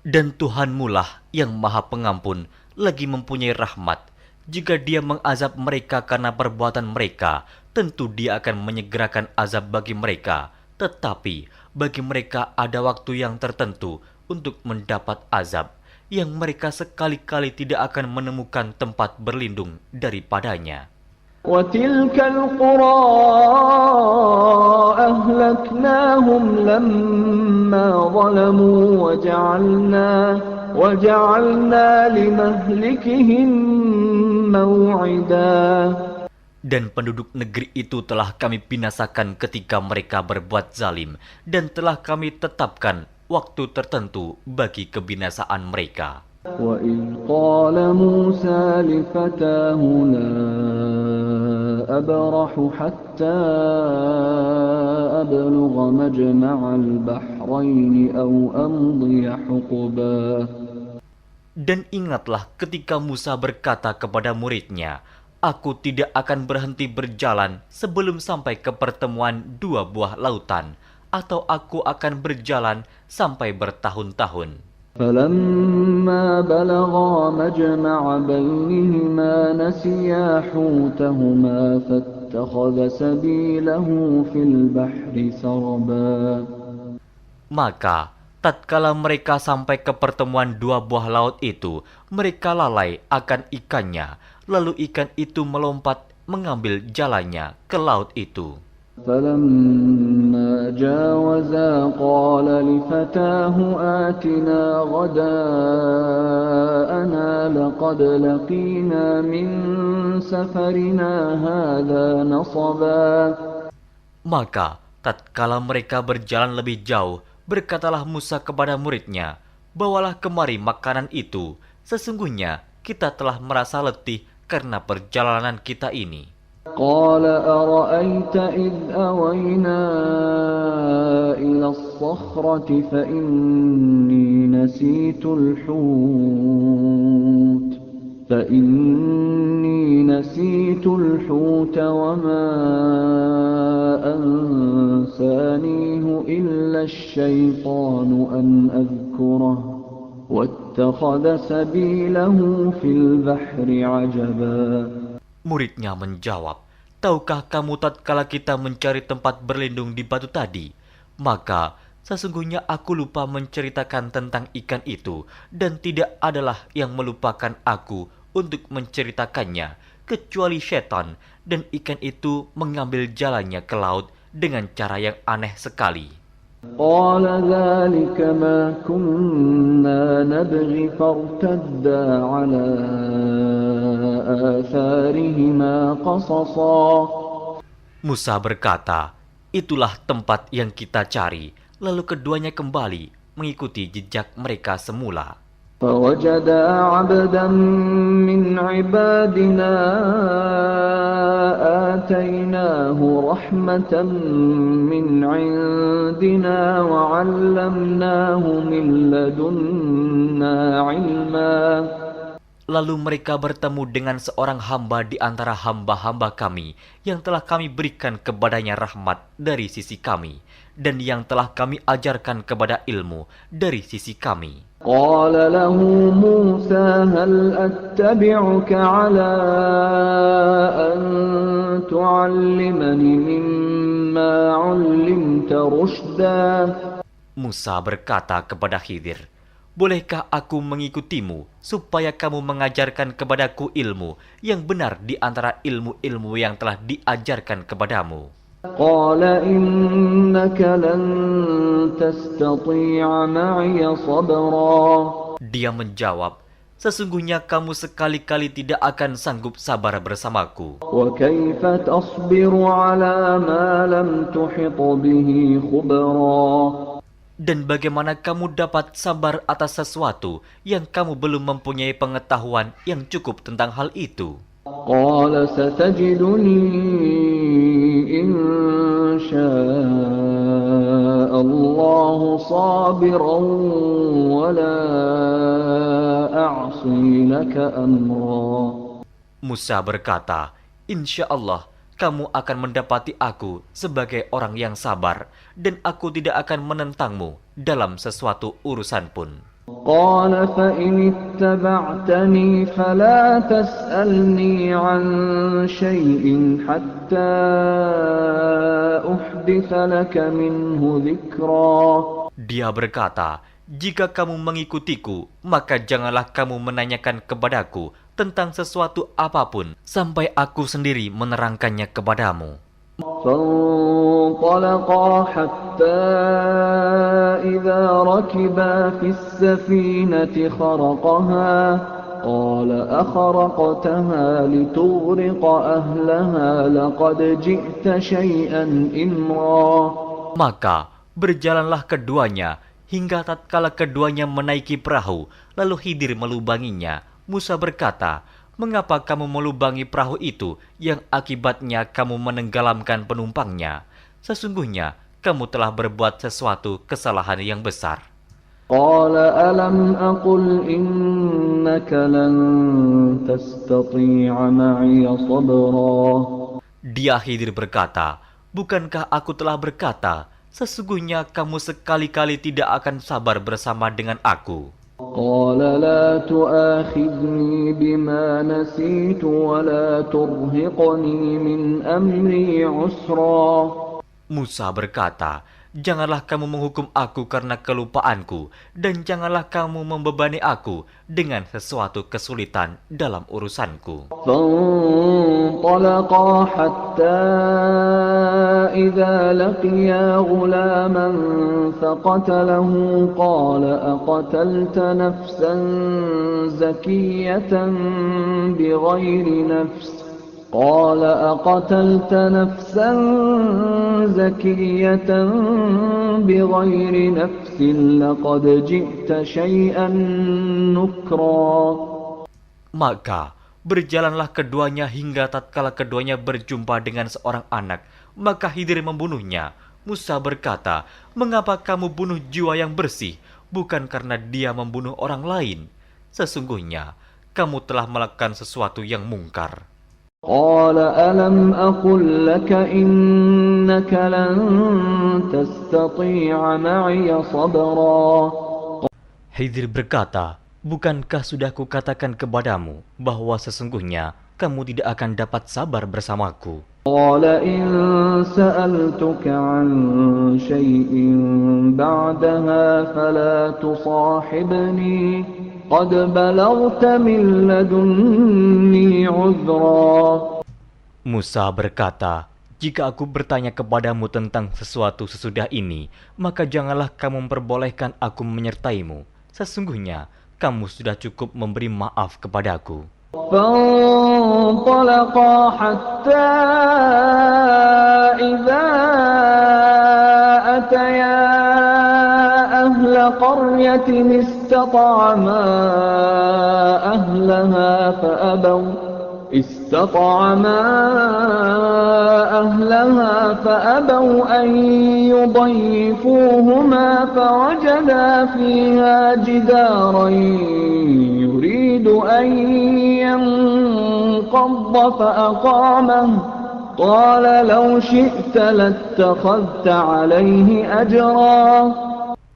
Dan Tuhanmulah yang Maha Pengampun lagi mempunyai rahmat. Jika Dia mengazab mereka karena perbuatan mereka, tentu Dia akan menyegerakan azab bagi mereka. Tetapi bagi mereka ada waktu yang tertentu untuk mendapat azab, yang mereka sekali-kali tidak akan menemukan tempat berlindung daripadanya. وَتِلْكَ الْقُرَىٰ أَهْلَكْنَاهُمْ لَمَّا ظَلَمُوا وَجَعَلْنَا لِمَهْلِكِهِم مَّوْعِدًا. Dan penduduk negeri itu telah kami binasakan ketika mereka berbuat zalim, dan telah kami tetapkan waktu tertentu bagi kebinasaan mereka. وَإِذْ قَالَ مُوسَى لِفَتَاهُ لَا أَبْرَحُ حَتَّى أَبْلُغَ مَجْمَعَ الْبَحْرَيْنِ أَوْ أَمْضِيَ حُقُبًا. Dan ingatlah ketika Musa berkata kepada muridnya, "Aku tidak akan berhenti berjalan sebelum sampai ke pertemuan dua buah lautan, atau aku akan berjalan sampai bertahun-tahun." فَلَمَّا بَلَغَا مَجْمَعَ بَيْنِهِمَا نَسِيَا حُوتَهُمَا فَاتَّخَذَ سَبِيلَهُ فِي الْبَحْرِ سَرَبًا. Maka tatkala mereka sampai ke pertemuan dua buah laut itu, mereka lalai akan ikannya, lalu ikan itu melompat mengambil jalannya ke laut itu. فلما جاوزا قال لفتاه آتنا غداءنا لقد لقينا من سفرنا هذا نصبا. Maka tatkala mereka berjalan lebih jauh, berkatalah Musa kepada muridnya, "Bawalah kemari makanan itu, sesungguhnya kita telah merasa letih karena perjalanan kita ini." قال أرأيت إذ أوينا إلى الصخرة فإني نسيت الحوت وما أنسانيه إلا الشيطان أن أذكره واتخذ سبيله في البحر عجبا. Muridnya menjawab, "Tahukah kamu tatkala kita mencari tempat berlindung di batu tadi? Maka sesungguhnya aku lupa menceritakan tentang ikan itu, dan tidak adalah yang melupakan aku untuk menceritakannya, kecuali setan, dan ikan itu mengambil jalannya ke laut dengan cara yang aneh sekali." قال ذلك ما كنا نبغي فارتدا على آثارهما قصصا. Musa berkata, "Itulah tempat yang kita cari." Lalu keduanya kembali mengikuti jejak mereka semula. فوجدا عبدا من عبادنا آتيناه رحمة من عندنا وعلمناه من لدنا علما. Lalu mereka bertemu dengan seorang hamba di antara hamba-hamba kami yang telah kami berikan kepadanya rahmat dari sisi kami, dan yang telah kami ajarkan kepada ilmu dari sisi kami. قال له موسى هل أتبعك على أن تعلمني مما علمت رشدا. Musa berkata kepada Khidir, "Bolehkah aku mengikutimu supaya kamu mengajarkan kepadaku ilmu yang benar di antara ilmu-ilmu yang telah diajarkan kepadamu?" قال إنك لن تستطيع معي صبرا. Dia menjawab, "Sesungguhnya kamu sekali-kali tidak akan sanggup sabar bersamaku. وكيف تصبر على ما لم تحط به خبرا. Dan bagaimana kamu dapat sabar atas sesuatu yang kamu belum mempunyai pengetahuan yang cukup tentang hal itu?" قال ستجدني إن شاء الله صابرا ولا أعصي لك أمرا. Musa berkata, "Insya Allah, kamu akan mendapati aku sebagai orang yang sabar, dan aku tidak akan menentangmu dalam sesuatu urusan pun." قال فإن اتبعتني فلا تسألني عن شيء حتى أحدث لك منه ذكرا. Dia berkata, "Jika kamu mengikutiku, maka janganlah kamu menanyakan kepadaku tentang sesuatu apapun sampai aku sendiri menerangkannya kepadamu." فانطلقا حتى إذا ركبا في السفينة خرقها قال أخرقتها لتغرق أهلها لقد جئت شيئا إمرا. Maka berjalanlah keduanya hingga tatkala keduanya menaiki perahu, lalu Khidir melubanginya. Musa berkata, "Mengapa kamu melubangi perahu itu yang akibatnya kamu menenggelamkan penumpangnya? Sesungguhnya kamu telah berbuat sesuatu kesalahan yang besar." قال ألم أقل إنك لن تستطيع معي صبرا. Dia Khidir berkata, "Bukankah aku telah berkata, sesungguhnya kamu sekali-kali tidak akan sabar bersama dengan aku?" قال لا تؤاخذني بما نسيت ولا ترهقني من أمري عسرا. Musa berkata, Janganlah kamu menghukum aku karena kelupaanku, dan janganlah kamu membebani aku dengan sesuatu kesulitan dalam urusanku. فانطلقا حتى إذا لقيا غلاما فقتله قال أقتلت نفسا زكية بغير نفس قال أقتلت نفسا زكية بغير نفس لقد جئت شيئا نكرا. Maka berjalanlah keduanya hingga tatkala keduanya berjumpa dengan seorang anak, maka Khidir membunuhnya. Musa berkata, "Mengapa kamu bunuh jiwa yang bersih, bukan karena dia membunuh orang lain? Sesungguhnya kamu telah melakukan sesuatu yang mungkar." قال ألم أقل لك إنك لن تستطيع معي صبرا. Khidir berkata, "Bukankah sudah kukatakan kepadamu bahwa sesungguhnya kamu tidak akan dapat sabar bersamaku?" قال إن سألتك عن شيء بعدها فلا تصاحبني قد بلغت من لدني عذرا. Musa berkata, "Jika aku bertanya kepadamu tentang sesuatu sesudah ini, maka janganlah kamu memperbolehkan aku menyertaimu. Sesungguhnya kamu sudah cukup memberi maaf kepadaku." فانطلقا حتى إذا أتيا أهل قرية استطعما أهلها فأبوا أن يضيفوهما فوجدا فيها جدارا يريد أن ينقض فأقامه قال لو شئت لاتخذت عليه أجرا.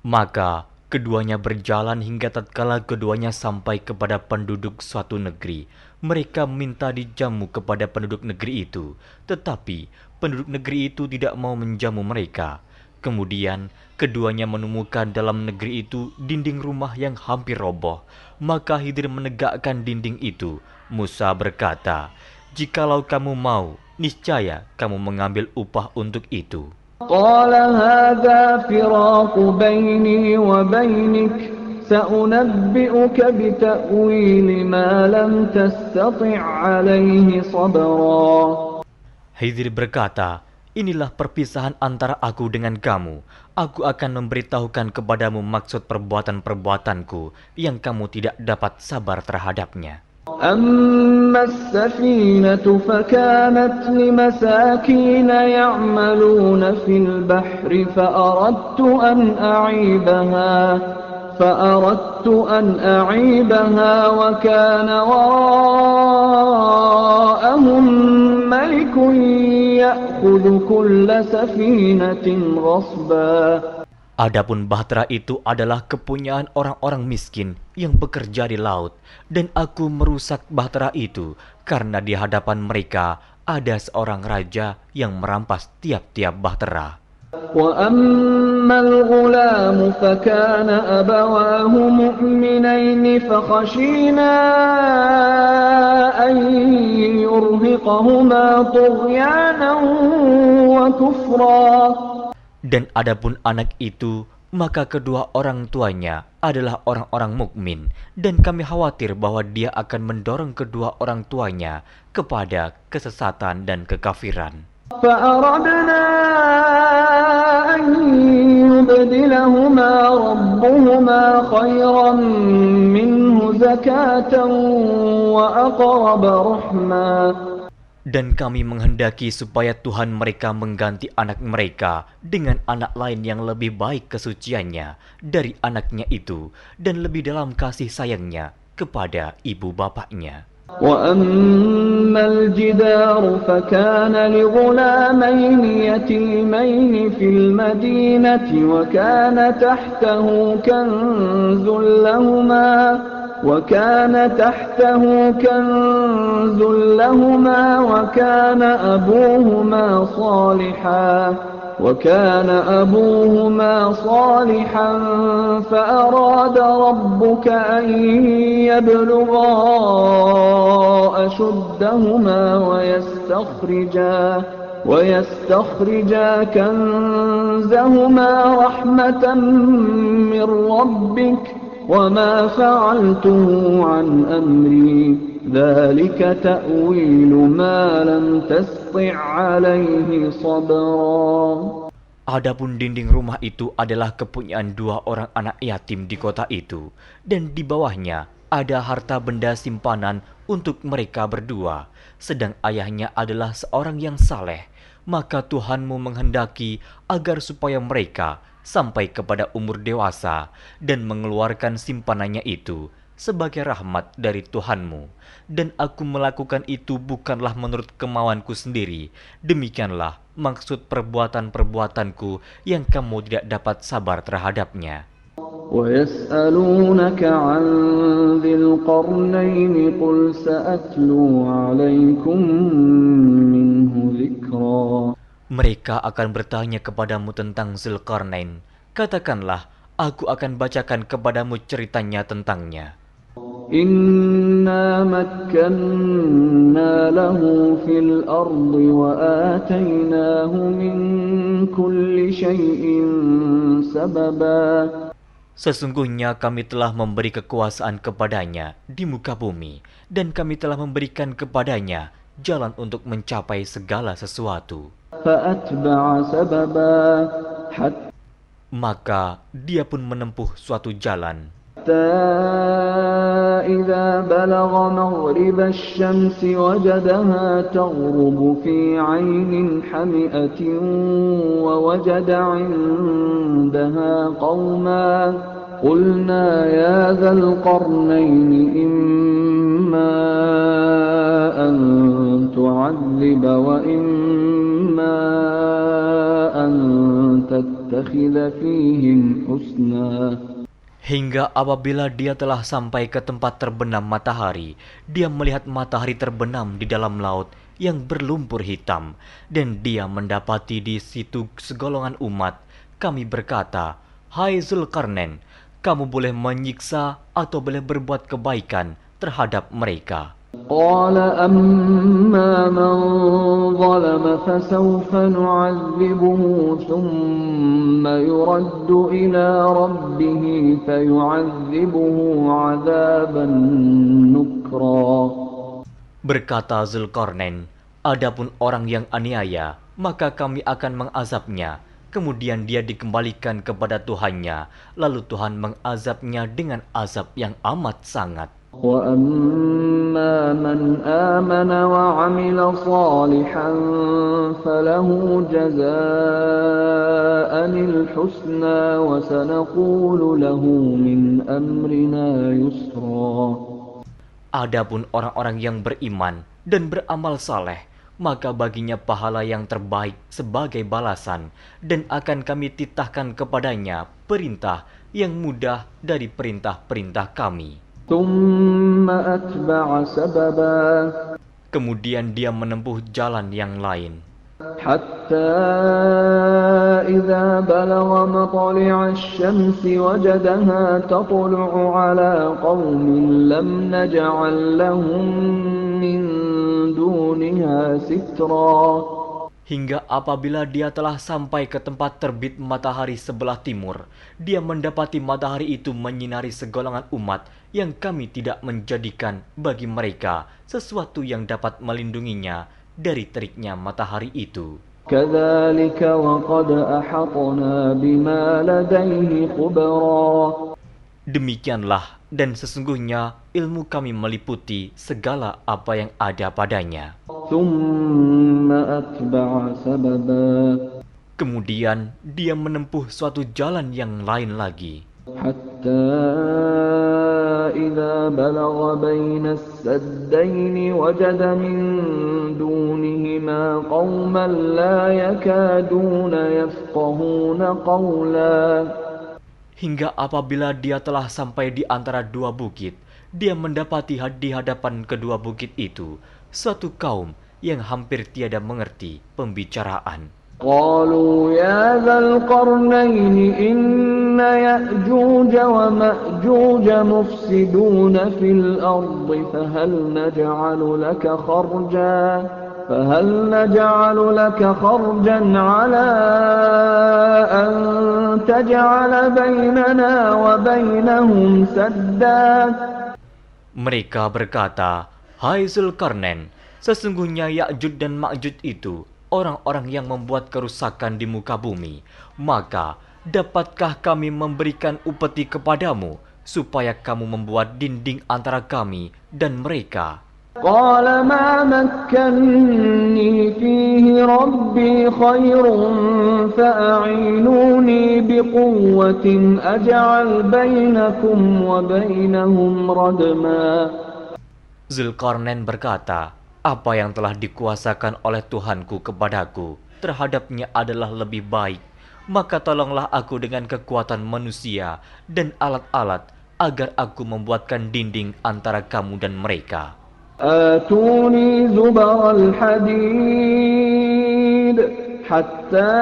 Maka keduanya berjalan hingga tatkala keduanya sampai kepada penduduk suatu negeri. Mereka minta dijamu kepada penduduk negeri itu, tetapi penduduk negeri itu tidak mau menjamu mereka. Kemudian keduanya menemukan dalam negeri itu dinding rumah yang hampir roboh. Maka Khidir menegakkan dinding itu. Musa berkata, "Jikalau kamu mau, niscaya kamu mengambil upah untuk itu." قال هذا فراق بيني وبينك سأنبئك بتأويل ما لم تستطع عليه صبرا. Khidir berkata, "Inilah perpisahan antara aku dengan kamu. Aku akan memberitahukan kepadamu maksud perbuatan-perbuatanku yang kamu tidak dapat sabar terhadapnya." أما السفينة فكانت لمساكين يعملون في البحر فأردت أن أعيبها وكان وراءهم ملك يأخذ كل سفينة غصبا. Adapun bahtera itu adalah kepunyaan orang-orang miskin yang bekerja di laut, dan aku merusak bahtera itu karena di hadapan mereka ada seorang raja yang merampas tiap-tiap bahtera. وأما الغلام فكان أبواه مؤمنين فخشينا أن يرهقهما طغيانا وكفرا. Dan adapun anak itu, maka kedua orang tuanya adalah orang-orang mukmin, dan kami khawatir bahwa dia akan mendorong kedua orang tuanya kepada kesesatan dan kekafiran. فأردنا أن يبدلهما ربهما خيرا منه زكاة وأقرب رحما. Dan kami menghendaki supaya Tuhan mereka mengganti anak mereka dengan anak lain yang lebih baik kesuciannya dari anaknya itu dan lebih dalam kasih sayangnya kepada ibu bapaknya. وأما الجدار فكان لغلامين يتيمين في المدينة وكان تحته كنز لهما وكان أبوهما صالحا وكان أبوهما صالحا فأراد ربك أن يبلغا أشدهما ويستخرجا كنزهما رحمة من ربك وما فعلته عن أمري ذلك تأويل ما لم تسطع عليه صبرا. Adapun dinding rumah itu adalah kepunyaan 2 orang anak yatim di kota itu, dan di bawahnya ada harta benda simpanan untuk mereka berdua, sedang ayahnya adalah seorang yang saleh. Maka Tuhanmu menghendaki agar supaya mereka sampai kepada umur dewasa dan mengeluarkan simpanannya itu sebagai rahmat dari Tuhanmu. Dan aku melakukan itu bukanlah menurut kemauanku sendiri. Demikianlah maksud perbuatan-perbuatanku yang kamu tidak dapat sabar terhadapnya. وَيَسْأَلُونَكَ عَنْ ذِي الْقَرْنَيْنِ قُلْ سَأَتْلُو عَلَيْكُمْ مِنْهُ ذِكْرًا. Mereka akan bertanya kepadamu tentang Zulkarnain. Katakanlah, aku akan bacakan kepadamu ceritanya tentangnya. إِنَّا مَكَّنَّا لَهُ فِي الْأَرْضِ وَآتَيْنَاهُ مِنْ كُلِّ شَيْءٍ سَبَبًا. Sesungguhnya kami telah memberi kekuasaan kepadanya di muka bumi, dan kami telah memberikan kepadanya jalan untuk mencapai segala sesuatu. فَأَتْبَعَ سَبَبًا Maka dia pun menempuh suatu jalan. حتى إذا بلغ مغرب الشمس وجدها تغرب في عين حمئة ووجد عندها قوما قلنا يا ذا القرنين إما أن تعذب وإما أن تتخذ فيهم حسنا. Hingga apabila dia telah sampai ke tempat terbenam matahari, dia melihat matahari terbenam di dalam laut yang berlumpur hitam, dan dia mendapati di situ segolongan umat. Kami berkata, "Hai Zulkarnain, kamu boleh menyiksa atau boleh berbuat kebaikan terhadap mereka." قال أما من ظلم فسوف نعذبه ثم يرد إلى ربه فيعذبه عذابا نكرا. Berkata Zulkarnain, adapun orang yang aniaya, maka kami akan mengazabnya. Kemudian dia dikembalikan kepada Tuhannya, lalu Tuhan mengazabnya dengan azab yang amat sangat. وَأَمَّا مَنْ آمَنَ وَعَمِلَ صَالِحًا فَلَهُ جَزَاءً الْحُسْنَى وَسَنَقُولُ لَهُ مِنْ أَمْرِنَا يُسْرًا. Adapun orang-orang yang beriman dan beramal saleh, maka baginya pahala yang terbaik sebagai balasan, dan akan kami titahkan kepadanya perintah yang mudah dari perintah-perintah kami. ثُمَّ أَتْبَعَ سَبَبًا. Kemudian dia menempuh jalan yang lain. حَتَّى إِذَا بَلَغَ مَطْلِعَ الشَّمْسِ وَجَدَهَا تَطْلُعُ عَلَى قَوْمٍ لَمْ نَجْعَلْ لَهُم مِّن دُونِهَا سِتْرًا. Hingga apabila dia telah sampai ke tempat terbit matahari sebelah timur, dia mendapati matahari itu menyinari segolongan umat yang kami tidak menjadikan bagi mereka sesuatu yang dapat melindunginya dari teriknya matahari itu. كَذَلِكَ وَقَدْ أَحَطْنَا بِمَا لَدَيْهِ خُبْرًا. Demikianlah, dan sesungguhnya ilmu kami meliputi segala apa yang ada padanya. ثُمَّ أَتْبَعَ سَبَبًا. Kemudian dia menempuh suatu jalan yang lain lagi. حَتَّى إِذَا بَلَغَ بَيْنَ السَّدَّيْنِ وَجَدَ مِن دُونِهِمَا قَوْمًا لَّا يَكَادُونَ يَفْقَهُونَ قَوْلًا. Hingga apabila dia telah sampai di antara 2 bukit, dia mendapati di hadapan kedua bukit itu suatu kaum yang hampir tiada mengerti pembicaraan. قالوا يا ذا القرنين إن يأجوج ومأجوج مفسدون في الأرض فهل نجعل لك خرجا على أن تجعل بيننا وبينهم سدا. Mereka berkata, "Hai Zulkarnain, sesungguhnya Ya'juj dan Ma'juj itu orang-orang yang membuat kerusakan di muka bumi. Maka, dapatkah kami memberikan upeti kepadamu, supaya kamu membuat dinding antara kami dan mereka?" قال ما مكني فيه ربي خير فأعينوني بقوة أجعل بينكم وبينهم ردما. Zulkarnain berkata, "Apa yang telah dikuasakan oleh Tuhanku kepadaku terhadapnya adalah lebih baik. Maka tolonglah aku dengan kekuatan manusia dan alat-alat agar aku membuatkan dinding antara kamu dan mereka." آتوني زبر الحديد حتى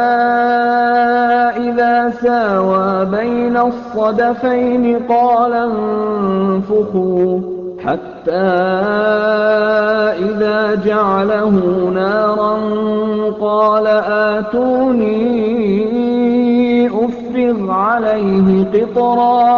إذا ساوى بين الصدفين قال انفخوا حتى إذا جعله نارا قال آتوني أفرغ عليه قطرا.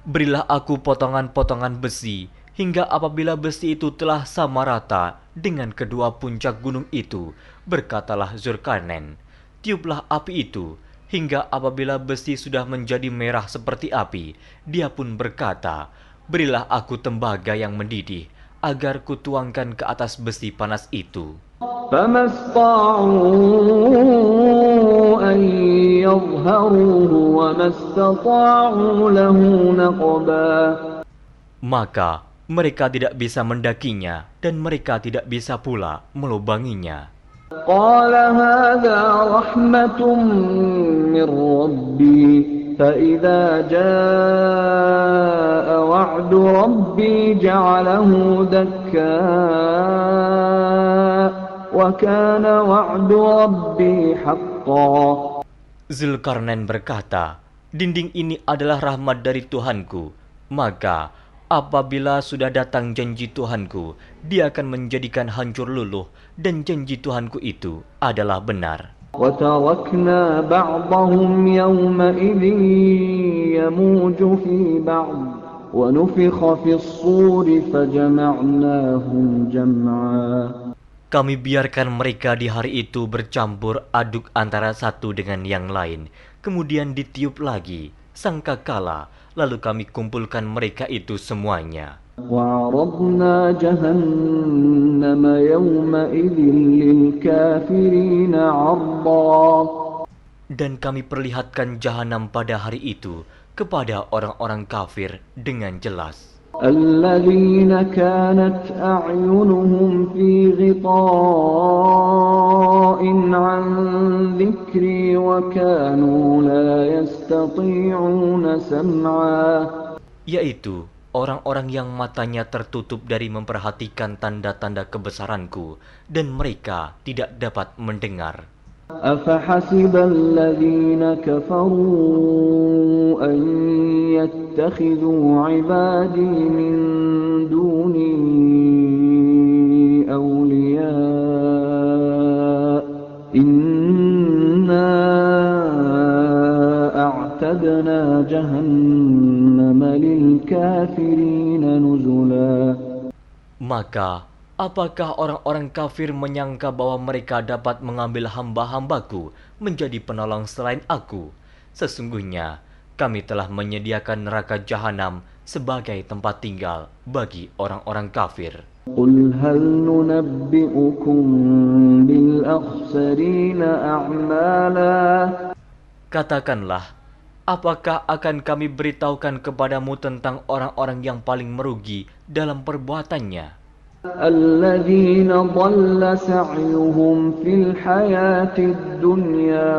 Berilah aku potongan-potongan besi, hingga apabila besi itu telah sama rata dengan kedua puncak gunung itu, berkatalah Zulkarnain, "Tiuplah api itu," hingga apabila besi sudah menjadi merah seperti api, dia pun berkata, "Berilah aku tembaga yang mendidih, agar kutuangkan ke atas besi panas itu." فما استطاعوا أن يظهروه وما استطاعوا له نقبا. Maka mereka tidak bisa mendakinya dan mereka tidak bisa pula melubanginya. قال هذا رحمة من ربي فإذا جاء وعد ربي جعله دكاء وكان وعد ربي حقا. Zulkarnain berkata, "Dinding ini adalah rahmat dari Tuhanku, maka apabila sudah datang janji Tuhanku, dia akan menjadikan hancur luluh, dan janji Tuhanku itu adalah benar." وتركنا بعضهم يومئذ يموج في بعض ونفخ في الصور فجمعناهم جمعا. Kami biarkan mereka di hari itu bercampur aduk antara satu dengan yang lain, kemudian ditiup lagi sangkakala, lalu kami kumpulkan mereka itu semuanya. وعرضنا جهنم يومئذ للكافرين عرضا. Dan kami perlihatkan jahanam pada hari itu kepada orang-orang kafir dengan jelas. الذين كانت أعينهم في غطاء عن ذكري وكانوا لا يستطيعون سمعا. Yaitu orang-orang yang matanya tertutup dari memperhatikan tanda-tanda kebesaranku, dan mereka tidak dapat mendengar. أفحسب الذين كفروا أن يتخذوا عبادي من دوني أولياء إنا أعتدنا جهنم للكافرين نزلا. Maka apakah orang-orang kafir menyangka bahwa mereka dapat mengambil hamba-hambaku menjadi penolong selain aku? Sesungguhnya kami telah menyediakan neraka jahanam sebagai tempat tinggal bagi orang-orang kafir. قل هل ننبئكم بالأخسرين أعمالا. Katakanlah, apakah akan kami beritahukan kepadamu tentang orang-orang yang paling merugi dalam perbuatannya? الذين ضل سعيهم في الحياة الدنيا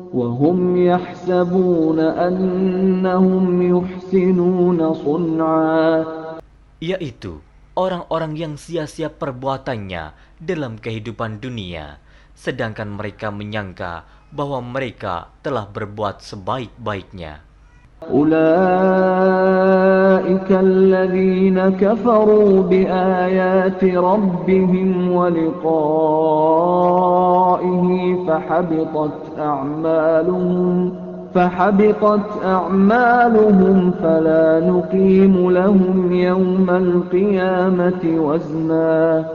وهم يحسبون أنهم يحسنون صنعا. Yaitu orang-orang yang sia-sia perbuatannya dalam kehidupan dunia, sedangkan mereka menyangka bahwa mereka telah berbuat sebaik-baiknya. أولئك الذين كفروا بآيات ربهم ولقائه فحبطت أعمالهم فلا نقيم لهم يوم القيامة وزنا.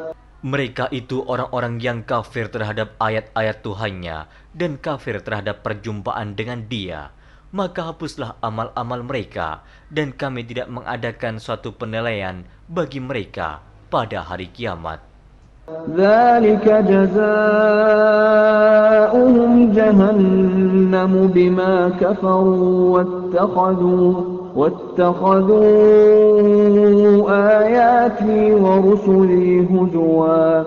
Mereka itu orang-orang yang kafir terhadap ayat-ayat Tuhannya dan kafir terhadap perjumpaan dengan Dia. Maka hapuslah amal-amal mereka, dan kami tidak mengadakan suatu penilaian bagi mereka pada hari kiamat. ذلك جزاؤهم جهنم بما كفروا واتخذوا آياتي ورسلي هزوا.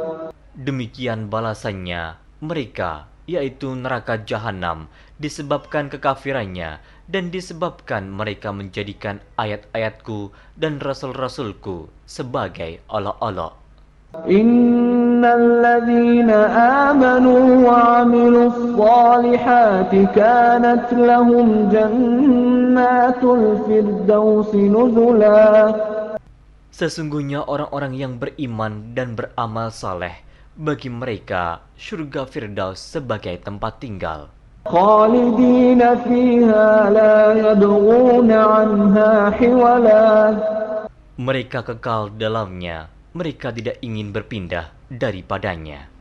Demikian balasannya mereka, yaitu neraka jahanam, disebabkan kekafirannya dan disebabkan mereka menjadikan ayat-ayatku dan rasul-rasulku sebagai olok-olok. Innal ladzina amanu wa 'amilus shalihati kanat lahum jannatul firdausi nuzula. Sesungguhnya orang-orang yang beriman dan beramal saleh, bagi mereka surga Firdaus sebagai tempat tinggal. Khalidina fiha la yabghuna 'anha hiwala. Mereka kekal dalamnya, mereka tidak ingin berpindah daripadanya.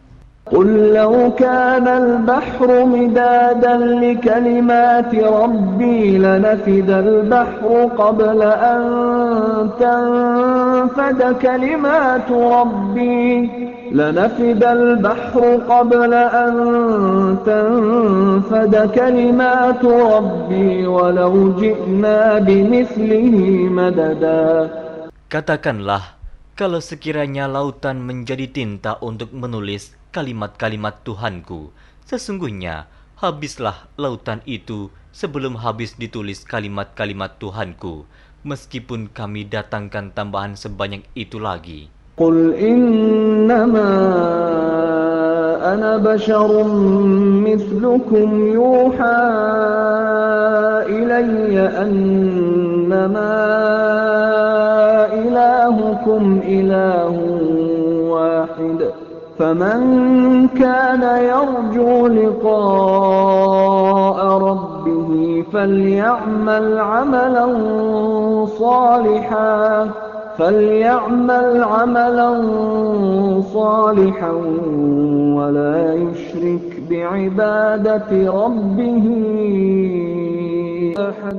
Qul law kana al-bahru midadan li kalimati rabbi lanafida al-bahru qabla an tanfada kalimatu rabbi لنفد البحر قبل أن تنفد كلمات ربي ولو جئنا بمثله مددا. Katakanlah, kalau sekiranya lautan menjadi tinta untuk menulis kalimat-kalimat Tuhanku, sesungguhnya habislah lautan itu sebelum habis ditulis kalimat-kalimat Tuhanku, meskipun kami datangkan tambahan sebanyak itu lagi. قل إنما أنا بشر مثلكم يوحى إلي أنما إلهكم إله واحد فمن كان يرجو لقاء ربه فليعمل عملا صالحا ولا يشرك بعبادة ربه أحد.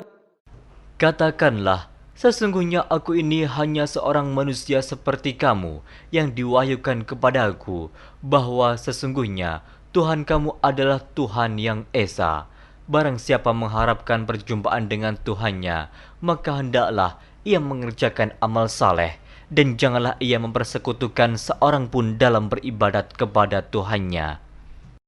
Katakanlah, sesungguhnya aku ini hanya seorang manusia seperti kamu yang diwahyukan kepadaku bahwa sesungguhnya Tuhan kamu adalah Tuhan yang Esa. Barang siapa mengharapkan perjumpaan dengan Tuhannya, maka hendaklah ia mengerjakan amal saleh, dan janganlah ia mempersekutukan seorang pun dalam beribadat kepada Tuhannya.